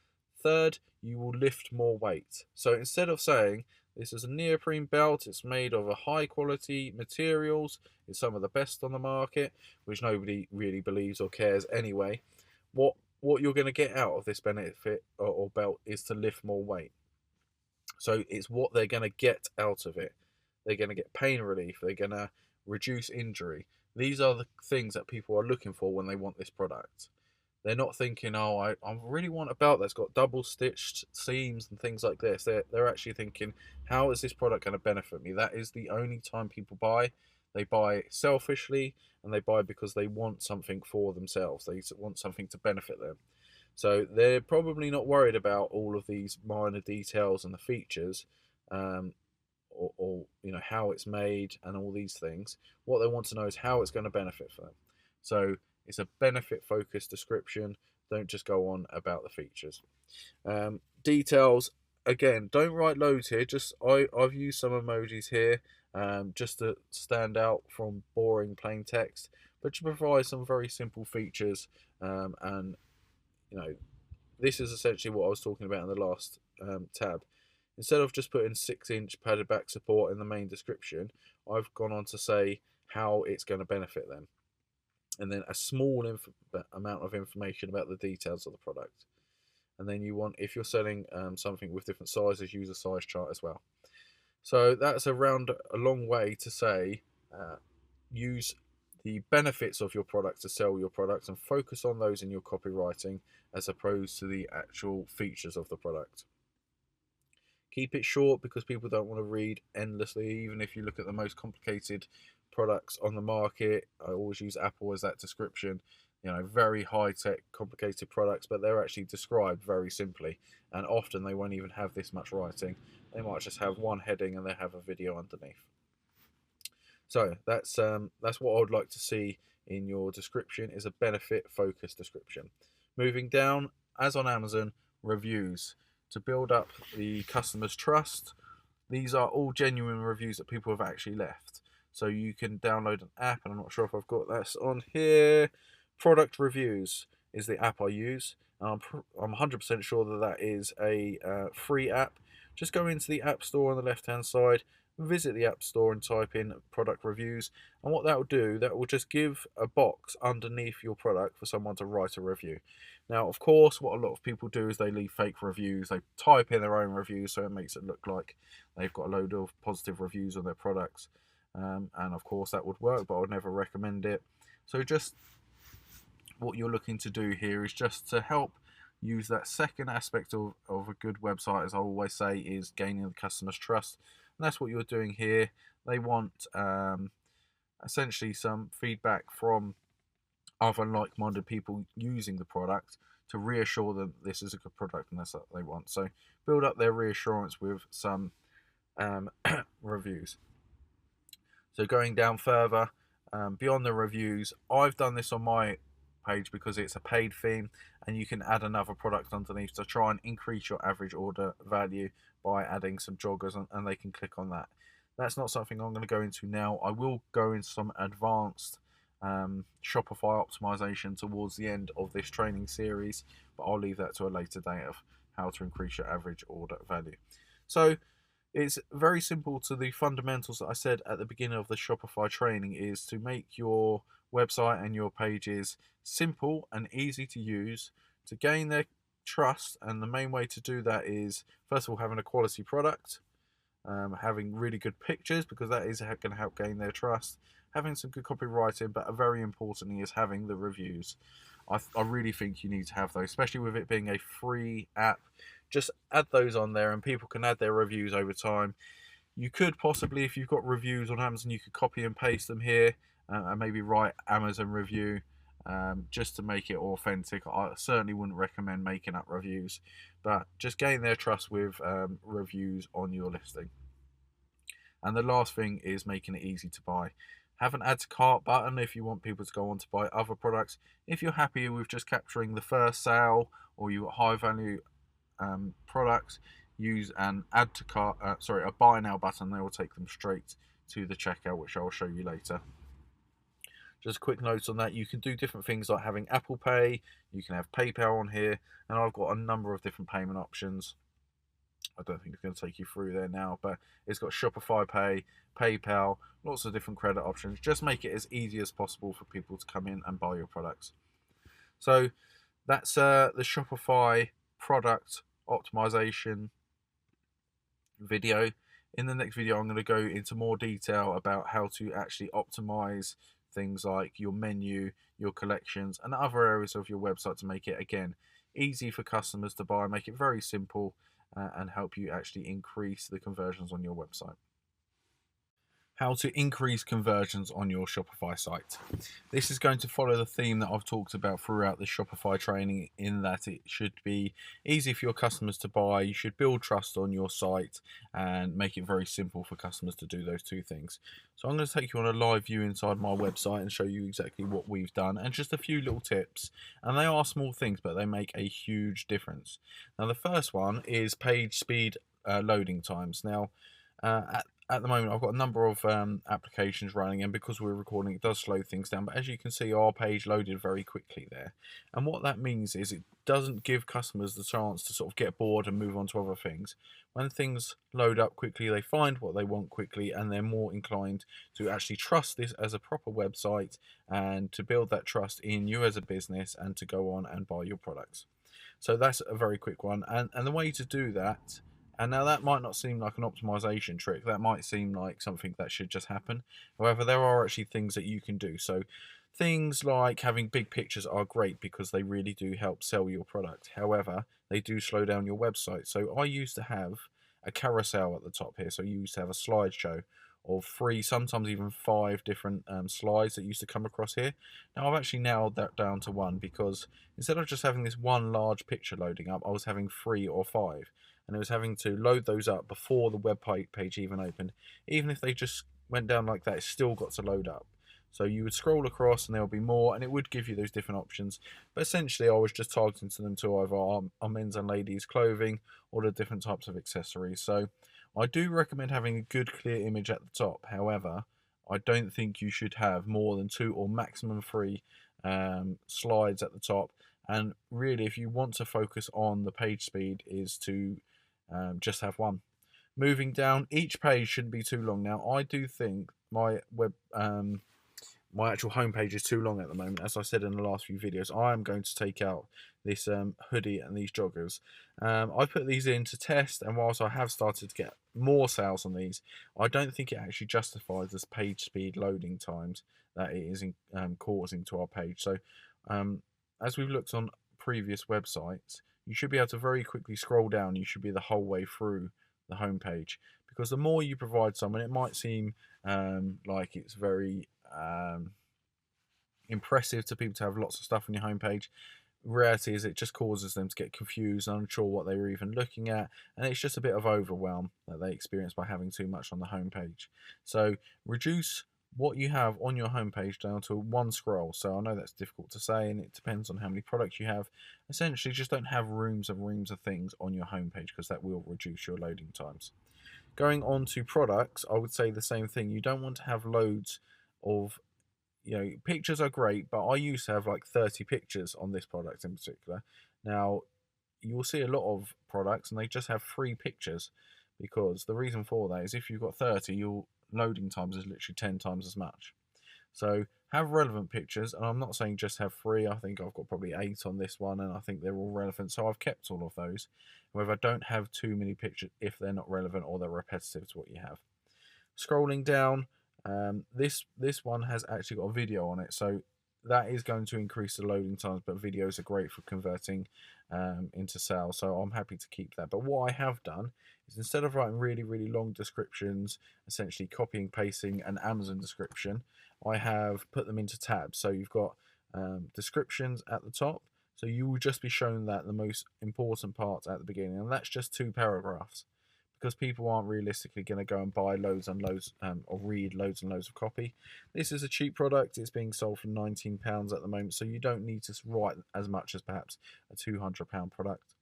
Third, you will lift more weight. So instead of saying this is a neoprene belt, it's made of a high quality materials, it's some of the best on the market, which nobody really believes or cares anyway, what you're going to get out of this benefit or belt is to lift more weight. So it's what they're going to get out of it. They're going to get pain relief, they're going to reduce injury. These are the things that people are looking for when they want this product. They're not thinking, oh, I really want a belt that's got double stitched seams and things like this. They're actually thinking, how is this product going to benefit me? That is the only time people buy. They buy selfishly, and they buy because they want something for themselves. They want something to benefit them. So they're probably not worried about all of these minor details and the features, or you know, how it's made and all these things. What they want to know is how it's going to benefit for them. So it's a benefit focused description. Don't just go on about the features. Details, again, don't write loads here. I've used some emojis here just to stand out from boring plain text, but to provide some very simple features. And you know, this is essentially what I was talking about in the last tab. Instead of just putting 6-inch padded back support in the main description, I've gone on to say how it's going to benefit them, and then a small amount of information about the details of the product. And then you want, if you're selling something with different sizes, use a size chart as well. So that's a long way to say use the benefits of your product to sell your product, and focus on those in your copywriting as opposed to the actual features of the product. Keep it short, because people don't want to read endlessly. Even if you look at the most complicated products on the market, I always use Apple as that description. You know, very high-tech, complicated products, but they're actually described very simply, and often they won't even have this much writing. They might just have one heading and they have a video underneath. So that's what I would like to see in your description, is a benefit-focused description. Moving down, as on Amazon, reviews. To build up the customer's trust, these are all genuine reviews that people have actually left. So you can download an app, and I'm not sure if I've got this on here. Product Reviews is the app I use. I'm 100% sure that is a free app. Just go into the App Store on the left-hand side, visit the App Store and type in Product Reviews. And what that will do, that will just give a box underneath your product for someone to write a review. Now, of course, what a lot of people do is they leave fake reviews. They type in their own reviews, so it makes it look like they've got a load of positive reviews on their products. And of course that would work, but I would never recommend it. So just what you're looking to do here is just to help use that second aspect of a good website, as I always say, is gaining the customer's trust. And that's what you're doing here. They want essentially some feedback from other like-minded people using the product to reassure them this is a good product, and that's what they want. So build up their reassurance with some reviews. So going down further, beyond the reviews, I've done this on my page because it's a paid theme, and you can add another product underneath to try and increase your average order value by adding some joggers, and they can click on that. That's not something I'm going to go into now. I will go into some advanced Shopify optimization towards the end of this training series, but I'll leave that to a later date of how to increase your average order value. So it's very simple. To the fundamentals that I said at the beginning of the Shopify training is to make your website and your pages simple and easy to use to gain their trust. And the main way to do that is, first of all, having a quality product, having really good pictures, because that is going to help gain their trust, having some good copywriting, but very importantly is having the reviews. I really think you need to have those, especially with it being a free app. Just add those on there and people can add their reviews over time. You could possibly, if you've got reviews on Amazon, you could copy and paste them here, and maybe write Amazon review, just to make it authentic. I certainly wouldn't recommend making up reviews, but just gain their trust with reviews on your listing. And the last thing is making it easy to buy. Have an add to cart button if you want people to go on to buy other products. If you're happy with just capturing the first sale, or you got high value products, use an add to cart, a buy now button. They will take them straight to the checkout, which I will show you later. Just a quick note on that, you can do different things like having Apple Pay, you can have PayPal on here, and I've got a number of different payment options. I don't think it's going to take you through there now, but it's got Shopify Pay, PayPal, lots of different credit options. Just make it as easy as possible for people to come in and buy your products. So that's the Shopify product optimization video. In the next video, I'm going to go into more detail about how to actually optimize things like your menu, your collections, and other areas of your website to make it, again, easy for customers to buy, make it very simple, and help you actually increase the conversions on your website. How to increase conversions on your Shopify site. This is going to follow the theme that I've talked about throughout the Shopify training, in that it should be easy for your customers to buy. You should build trust on your site and make it very simple for customers to do those two things. So I'm going to take you on a live view inside my website and show you exactly what we've done, and just a few little tips. And they are small things, but they make a huge difference. Now, the first one is page speed loading times. Now, at the moment, I've got a number of applications running, and because we're recording, it does slow things down. But as you can see, our page loaded very quickly there. And what that means is it doesn't give customers the chance to sort of get bored and move on to other things. When things load up quickly, they find what they want quickly, and they're more inclined to actually trust this as a proper website, and to build that trust in you as a business, and to go on and buy your products. So that's a very quick one. And the way to do that, and now that might not seem like an optimization trick, that might seem like something that should just happen. However, there are actually things that you can do. So things like having big pictures are great because they really do help sell your product. However, they do slow down your website. So I used to have a carousel at the top here. So you used to have a slideshow of 3, sometimes even 5 different slides that used to come across here. Now I've actually narrowed that down to 1, because instead of just having this one large picture loading up, I was having 3 or 5. And it was having to load those up before the web page even opened. Even if they just went down like that, it still got to load up. So you would scroll across and there would be more, and it would give you those different options. But essentially, I was just targeting to them to either our men's and ladies' clothing, or the different types of accessories. So I do recommend having a good clear image at the top. However, I don't think you should have more than 2 or maximum 3 slides at the top. And really, if you want to focus on the page speed, is to just have 1. Moving down, each page shouldn't be too long. Now, I do think my my actual homepage is too long at the moment. As I said in the last few videos, I am going to take out this hoodie and these joggers. I put these in to test, and whilst I have started to get more sales on these, I don't think it actually justifies this page speed loading times that it is causing to our page. So as we've looked on previous websites, you should be able to very quickly scroll down. You should be the whole way through the home page, because the more you provide someone, it might seem like it's very impressive to people to have lots of stuff on your homepage. Reality is it just causes them to get confused and unsure what they were even looking at, and it's just a bit of overwhelm that they experience by having too much on the homepage. So reduce what you have on your homepage down to one scroll. So I know that's difficult to say, and it depends on how many products you have. Essentially, just don't have reams and reams of things on your homepage, because that will reduce your loading times. Going on to products, I would say the same thing. You don't want to have loads of, pictures are great, but I used to have like 30 pictures on this product in particular. Now, you'll see a lot of products and they just have 3 pictures, because the reason for that is if you've got 30, your loading times is literally 10 times as much. So have relevant pictures, and I'm not saying just have 3. I think I've got probably 8 on this one, and I think they're all relevant. So I've kept all of those. However, don't have too many pictures if they're not relevant or they're repetitive to what you have. Scrolling down, this one has actually got a video on it, so that is going to increase the loading times. But videos are great for converting into sales, so I'm happy to keep that. But what I have done is, instead of writing really really long descriptions, essentially copying pasting an Amazon description, I have put them into tabs. So you've got descriptions at the top, so you will just be shown that the most important parts at the beginning, and that's just 2 paragraphs, because people aren't realistically going to go and buy loads and loads or read loads and loads of copy. This is a cheap product. It's being sold for £19 at the moment, so you don't need to write as much as perhaps a £200 product.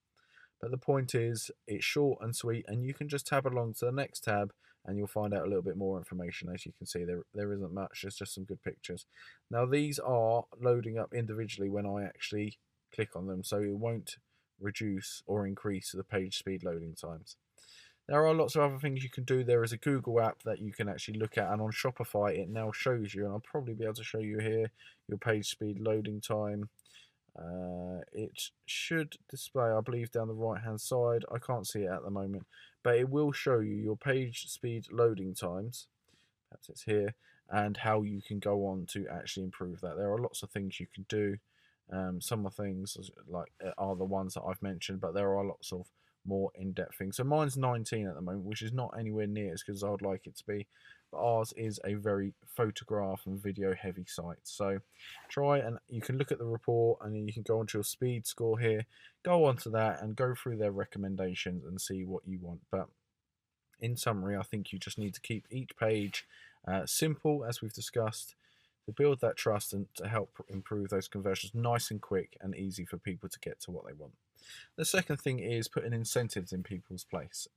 But the point is, it's short and sweet, and you can just tab along to the next tab and you'll find out a little bit more information. As you can see, there isn't much, there's just some good pictures. Now, these are loading up individually when I actually click on them, so it won't reduce or increase the page speed loading times. There are lots of other things you can do. There is a Google app that you can actually look at, and on Shopify it now shows you, and I'll probably be able to show you here, your page speed loading time. It should display, I believe, down the right hand side. I can't see it at the moment, but it will show you your page speed loading times. Perhaps it's here, and how you can go on to actually improve that. There are lots of things you can do. Some of the things are the ones that I've mentioned, but there are lots of more in-depth things. So mine's 19 at the moment, which is not anywhere near as good as I would like it to be. But ours is a very photograph and video heavy site. So try, and you can look at the report, and then you can go onto your speed score here, go onto that and go through their recommendations and see what you want. But in summary, I think you just need to keep each page simple, as we've discussed, to build that trust and to help improve those conversions nice and quick and easy for people to get to what they want. The second thing is putting incentives in people's place.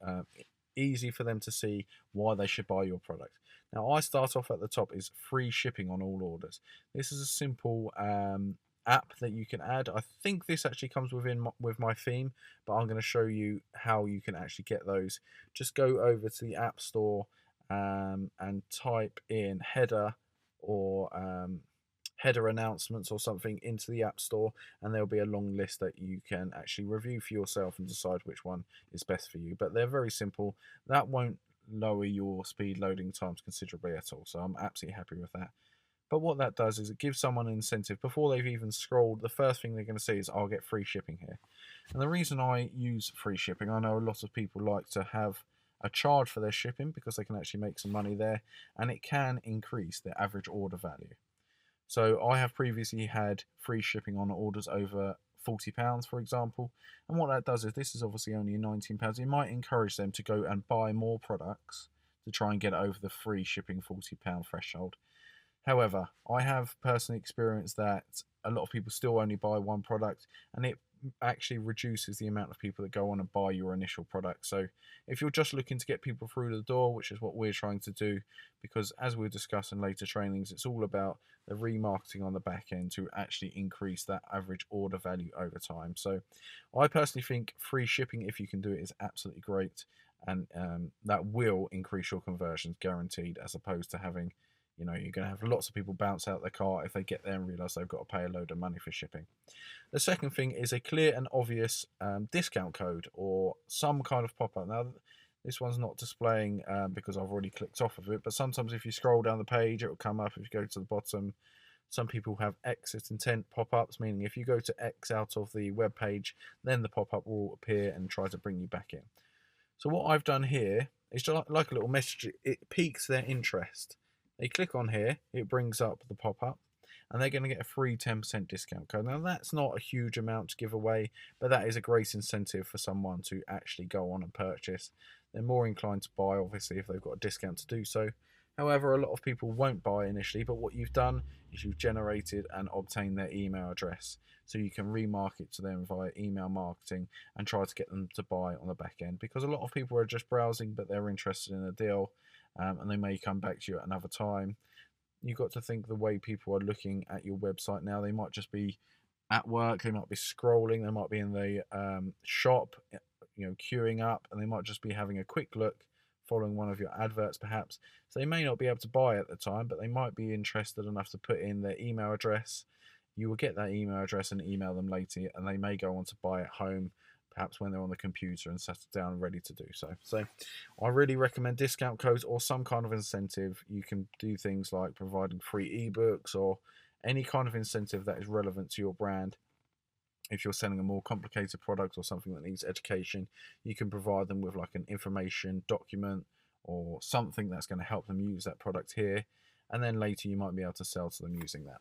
Easy for them to see why they should buy your product. Now, I start off at the top is free shipping on all orders. This is a simple app that you can add. I think this actually comes with my theme, but I'm going to show you how you can actually get those. Just go over to the App Store and type in header or header announcements or something into the App Store, and there'll be a long list that you can actually review for yourself and decide which one is best for you. But they're very simple. That won't lower your speed loading times considerably at all, so I'm absolutely happy with that. But what that does is it gives someone an incentive. Before they've even scrolled, the first thing they're going to see is, I'll get free shipping here. And the reason I use free shipping, I know a lot of people like to have a charge for their shipping because they can actually make some money there, and it can increase their average order value. So I have previously had free shipping on orders over £40, for example. And what that does is, this is obviously only £19. It might encourage them to go and buy more products to try and get over the free shipping £40 threshold. However, I have personally experienced that a lot of people still only buy one product, and it actually reduces the amount of people that go on and buy your initial product. So if you're just looking to get people through the door, which is what we're trying to do, because as we'll discuss in later trainings, it's all about the remarketing on the back end to actually increase that average order value over time. So I personally think free shipping, if you can do it, is absolutely great, and that will increase your conversions guaranteed, as opposed to having, you're going to have lots of people bounce out their car if they get there and realise they've got to pay a load of money for shipping. The second thing is a clear and obvious discount code or some kind of pop-up. Now, this one's not displaying because I've already clicked off of it, but sometimes if you scroll down the page, it will come up. If you go to the bottom, some people have exit intent pop-ups, meaning if you go to X out of the web page, then the pop-up will appear and try to bring you back in. So what I've done here is just like a little message. It piques their interest. They click on here, it brings up the pop-up, and they're going to get a free 10% discount code. Now, that's not a huge amount to give away, but that is a great incentive for someone to actually go on and purchase. They're more inclined to buy, obviously, if they've got a discount to do so. However, a lot of people won't buy initially, but what you've done is you've generated and obtained their email address. So you can remarket to them via email marketing and try to get them to buy on the back end, because a lot of people are just browsing, but they're interested in a deal, and they may come back to you at another time. You've got to think the way people are looking at your website now. They might just be at work, they might be scrolling, they might be in the shop, queuing up, and they might just be having a quick look, following one of your adverts perhaps. So they may not be able to buy at the time, but they might be interested enough to put in their email address. You will get that email address and email them later, and they may go on to buy at home, perhaps when they're on the computer and settled down and ready to do so. So I really recommend discount codes or some kind of incentive. You can do things like providing free ebooks or any kind of incentive that is relevant to your brand. If you're selling a more complicated product or something that needs education, you can provide them with like an information document or something that's going to help them use that product here, and then later you might be able to sell to them using that.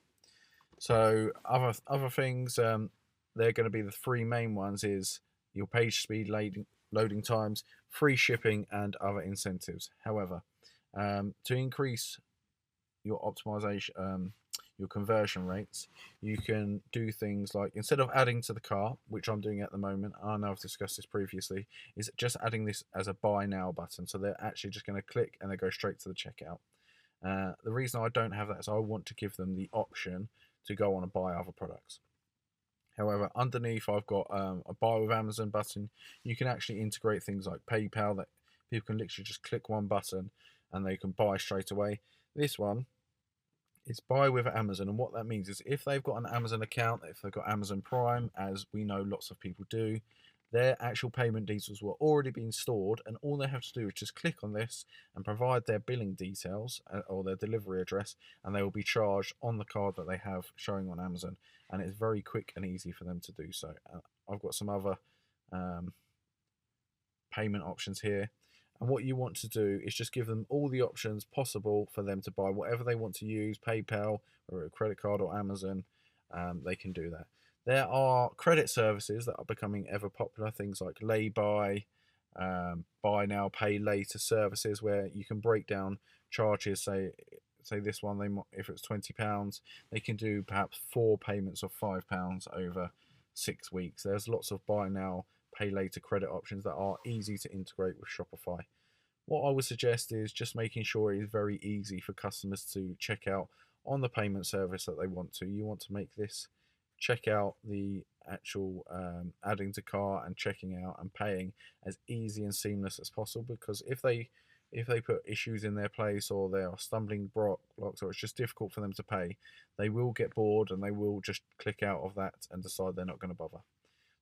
So other things, they're going to be the three main ones: is your page speed, loading times, free shipping, and other incentives. However, to increase your optimization, your conversion rates, you can do things like, instead of adding to the cart, which I'm doing at the moment, I know I've discussed this previously, is just adding this as a buy now button. So they're actually just going to click and they go straight to the checkout. The reason I don't have that is I want to give them the option to go on and buy other products. However, underneath I've got a buy with Amazon button. You can actually integrate things like PayPal, that people can literally just click one button and they can buy straight away. This one is buy with Amazon, and what that means is if they've got an Amazon account, if they've got Amazon Prime, as we know lots of people do, their actual payment details will already been stored, and all they have to do is just click on this and provide their billing details or their delivery address, and they will be charged on the card that they have showing on Amazon, and it's very quick and easy for them to do so. I've got some other payment options here, and what you want to do is just give them all the options possible for them to buy whatever they want to use, PayPal or a credit card or Amazon. They can do that. There are credit services that are becoming ever popular, things like lay-by, buy now, pay later services, where you can break down charges. Say this one, if it's £20, they can do perhaps 4 payments of £5 over 6 weeks. There's lots of buy now, pay later credit options that are easy to integrate with Shopify. What I would suggest is just making sure it is very easy for customers to check out on the payment service that they want to. You want to make this checkout, the actual adding to cart and checking out and paying, as easy and seamless as possible, because if they put issues in their place, or they are stumbling blocks, or it's just difficult for them to pay, they will get bored and they will just click out of that and decide they're not going to bother.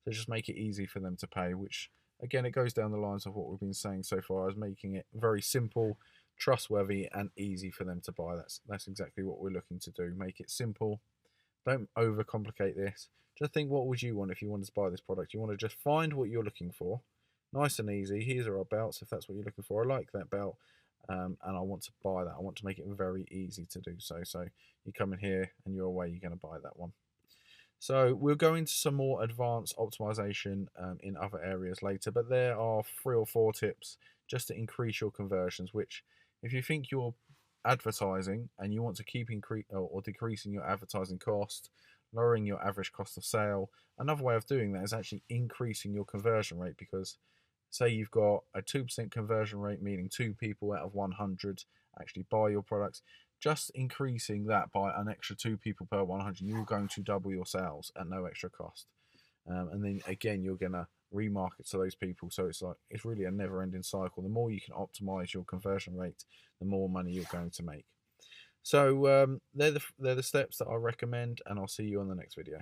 So just make it easy for them to pay, which again, it goes down the lines of what we've been saying so far, as making it very simple, trustworthy, and easy for them to buy. That's exactly what we're looking to do. Make it simple. Don't overcomplicate this. Just think, what would you want if you wanted to buy this product? You want to just find what you're looking for. Nice and easy. Here's our belts, if that's what you're looking for. I like that belt, and I want to buy that. I want to make it very easy to do so. So you come in here and you're away, you're going to buy that one. So we'll go into some more advanced optimization in other areas later, but there are 3 or 4 tips just to increase your conversions, which, if you think you're advertising and you want to keep decreasing your advertising cost, lowering your average cost of sale, another way of doing that is actually increasing your conversion rate, because say you've got a 2% conversion rate, meaning 2 people out of 100 actually buy your products. Just increasing that by an extra 2 people per 100, you're going to double your sales at no extra cost. And then again, you're going to remarket to those people. So it's really a never-ending cycle. The more you can optimize your conversion rate, the more money you're going to make. So they're the steps that I recommend, and I'll see you on the next video.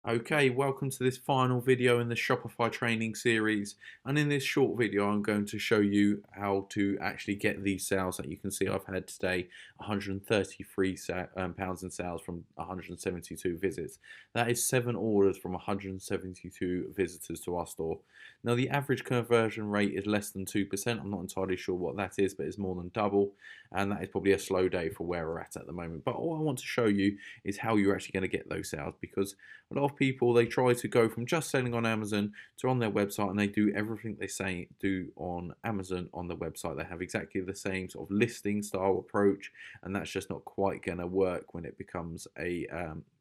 Okay, welcome to this final video in the Shopify training series, and in this short video I'm going to show you how to actually get these sales that you can see I've had today. £133 in sales from 172 visits. That is 7 orders from 172 visitors to our store. Now the average conversion rate is less than 2%. I'm not entirely sure what that is, but it's more than double, and that is probably a slow day for where we're at the moment. But all I want to show you is how you're actually going to get those sales, because a lot of of people, they try to go from just selling on Amazon to on their website, and they do everything they say do on Amazon on the website. They have exactly the same sort of listing style approach, and that's just not quite going to work when it becomes a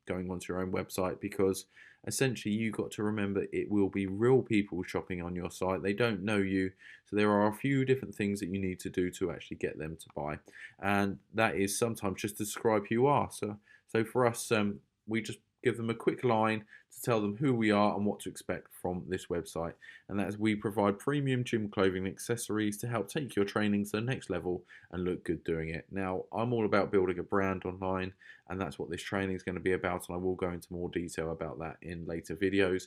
going onto your own website, because essentially you've got to remember it will be real people shopping on your site. They don't know you, so there are a few different things that you need to do to actually get them to buy, and that is sometimes just describe who you are. So for us, we just give them a quick line to tell them who we are and what to expect from this website. And that is, we provide premium gym clothing and accessories to help take your training to the next level and look good doing it. Now, I'm all about building a brand online, and that's what this training is going to be about, and I will go into more detail about that in later videos.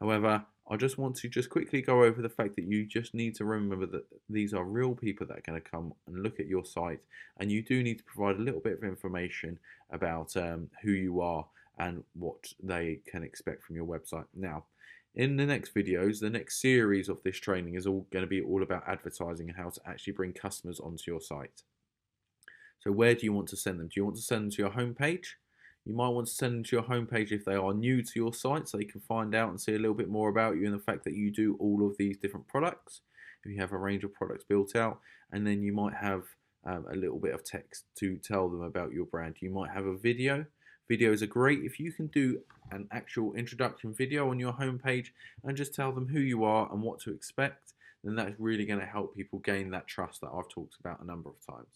However, I just want to quickly go over the fact that you just need to remember that these are real people that are going to come and look at your site, and you do need to provide a little bit of information about who you are and what they can expect from your website. Now, in the next videos, the next series of this training is all going to be all about advertising and how to actually bring customers onto your site. So where do you want to send them? Do you want to send them to your homepage? You might want to send them to your homepage if they are new to your site, so they can find out and see a little bit more about you and the fact that you do all of these different products. If you have a range of products built out, and then you might have a little bit of text to tell them about your brand. You might have a video. Videos are great if you can do an actual introduction video on your homepage and just tell them who you are and what to expect. Then that's really going to help people gain that trust that I've talked about a number of times.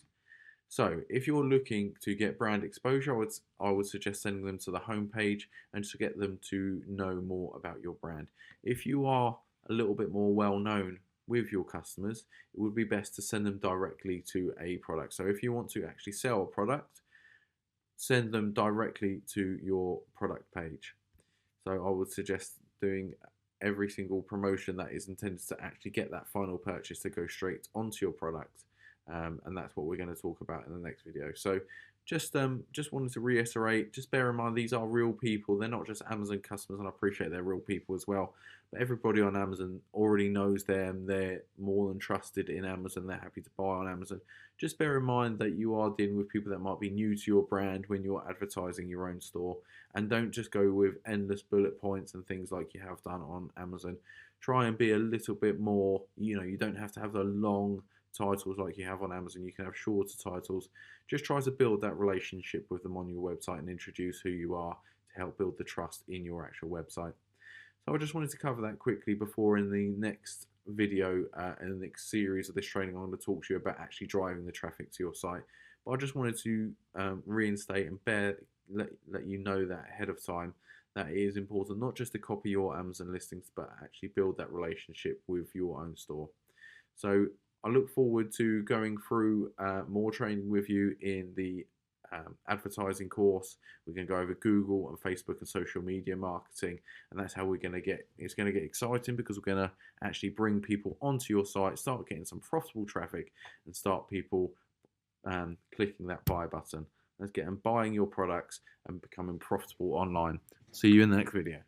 So if you're looking to get brand exposure, I would suggest sending them to the homepage and to get them to know more about your brand. If you are a little bit more well known with your customers, it would be best to send them directly to a product. So if you want to actually sell a product, send them directly to your product page. So I would suggest doing every single promotion that is intended to actually get that final purchase to go straight onto your product. And that's what we're going to talk about in the next video. So just wanted to reiterate, just bear in mind these are real people. They're not just Amazon customers, and I appreciate they're real people as well. But everybody on Amazon already knows them. They're more than trusted in Amazon. They're happy to buy on Amazon. Just bear in mind that you are dealing with people that might be new to your brand when you're advertising your own store. And don't just go with endless bullet points and things like you have done on Amazon. Try and be a little bit more, you don't have to have the long titles like you have on Amazon. You can have shorter titles. Just try to build that relationship with them on your website and introduce who you are to help build the trust in your actual website. So I just wanted to cover that quickly before in the next video in the next series of this training I'm going to talk to you about actually driving the traffic to your site. But I just wanted to reinstate and let you know that ahead of time that it is important not just to copy your Amazon listings, but actually build that relationship with your own store. So I look forward to going through more training with you in the advertising course. We're going to go over Google and Facebook and social media marketing, and that's how we're going to get, it's going to get exciting because we're going to actually bring people onto your site, start getting some profitable traffic, and start people clicking that buy button. Let's get them buying your products and becoming profitable online. See you in the next video.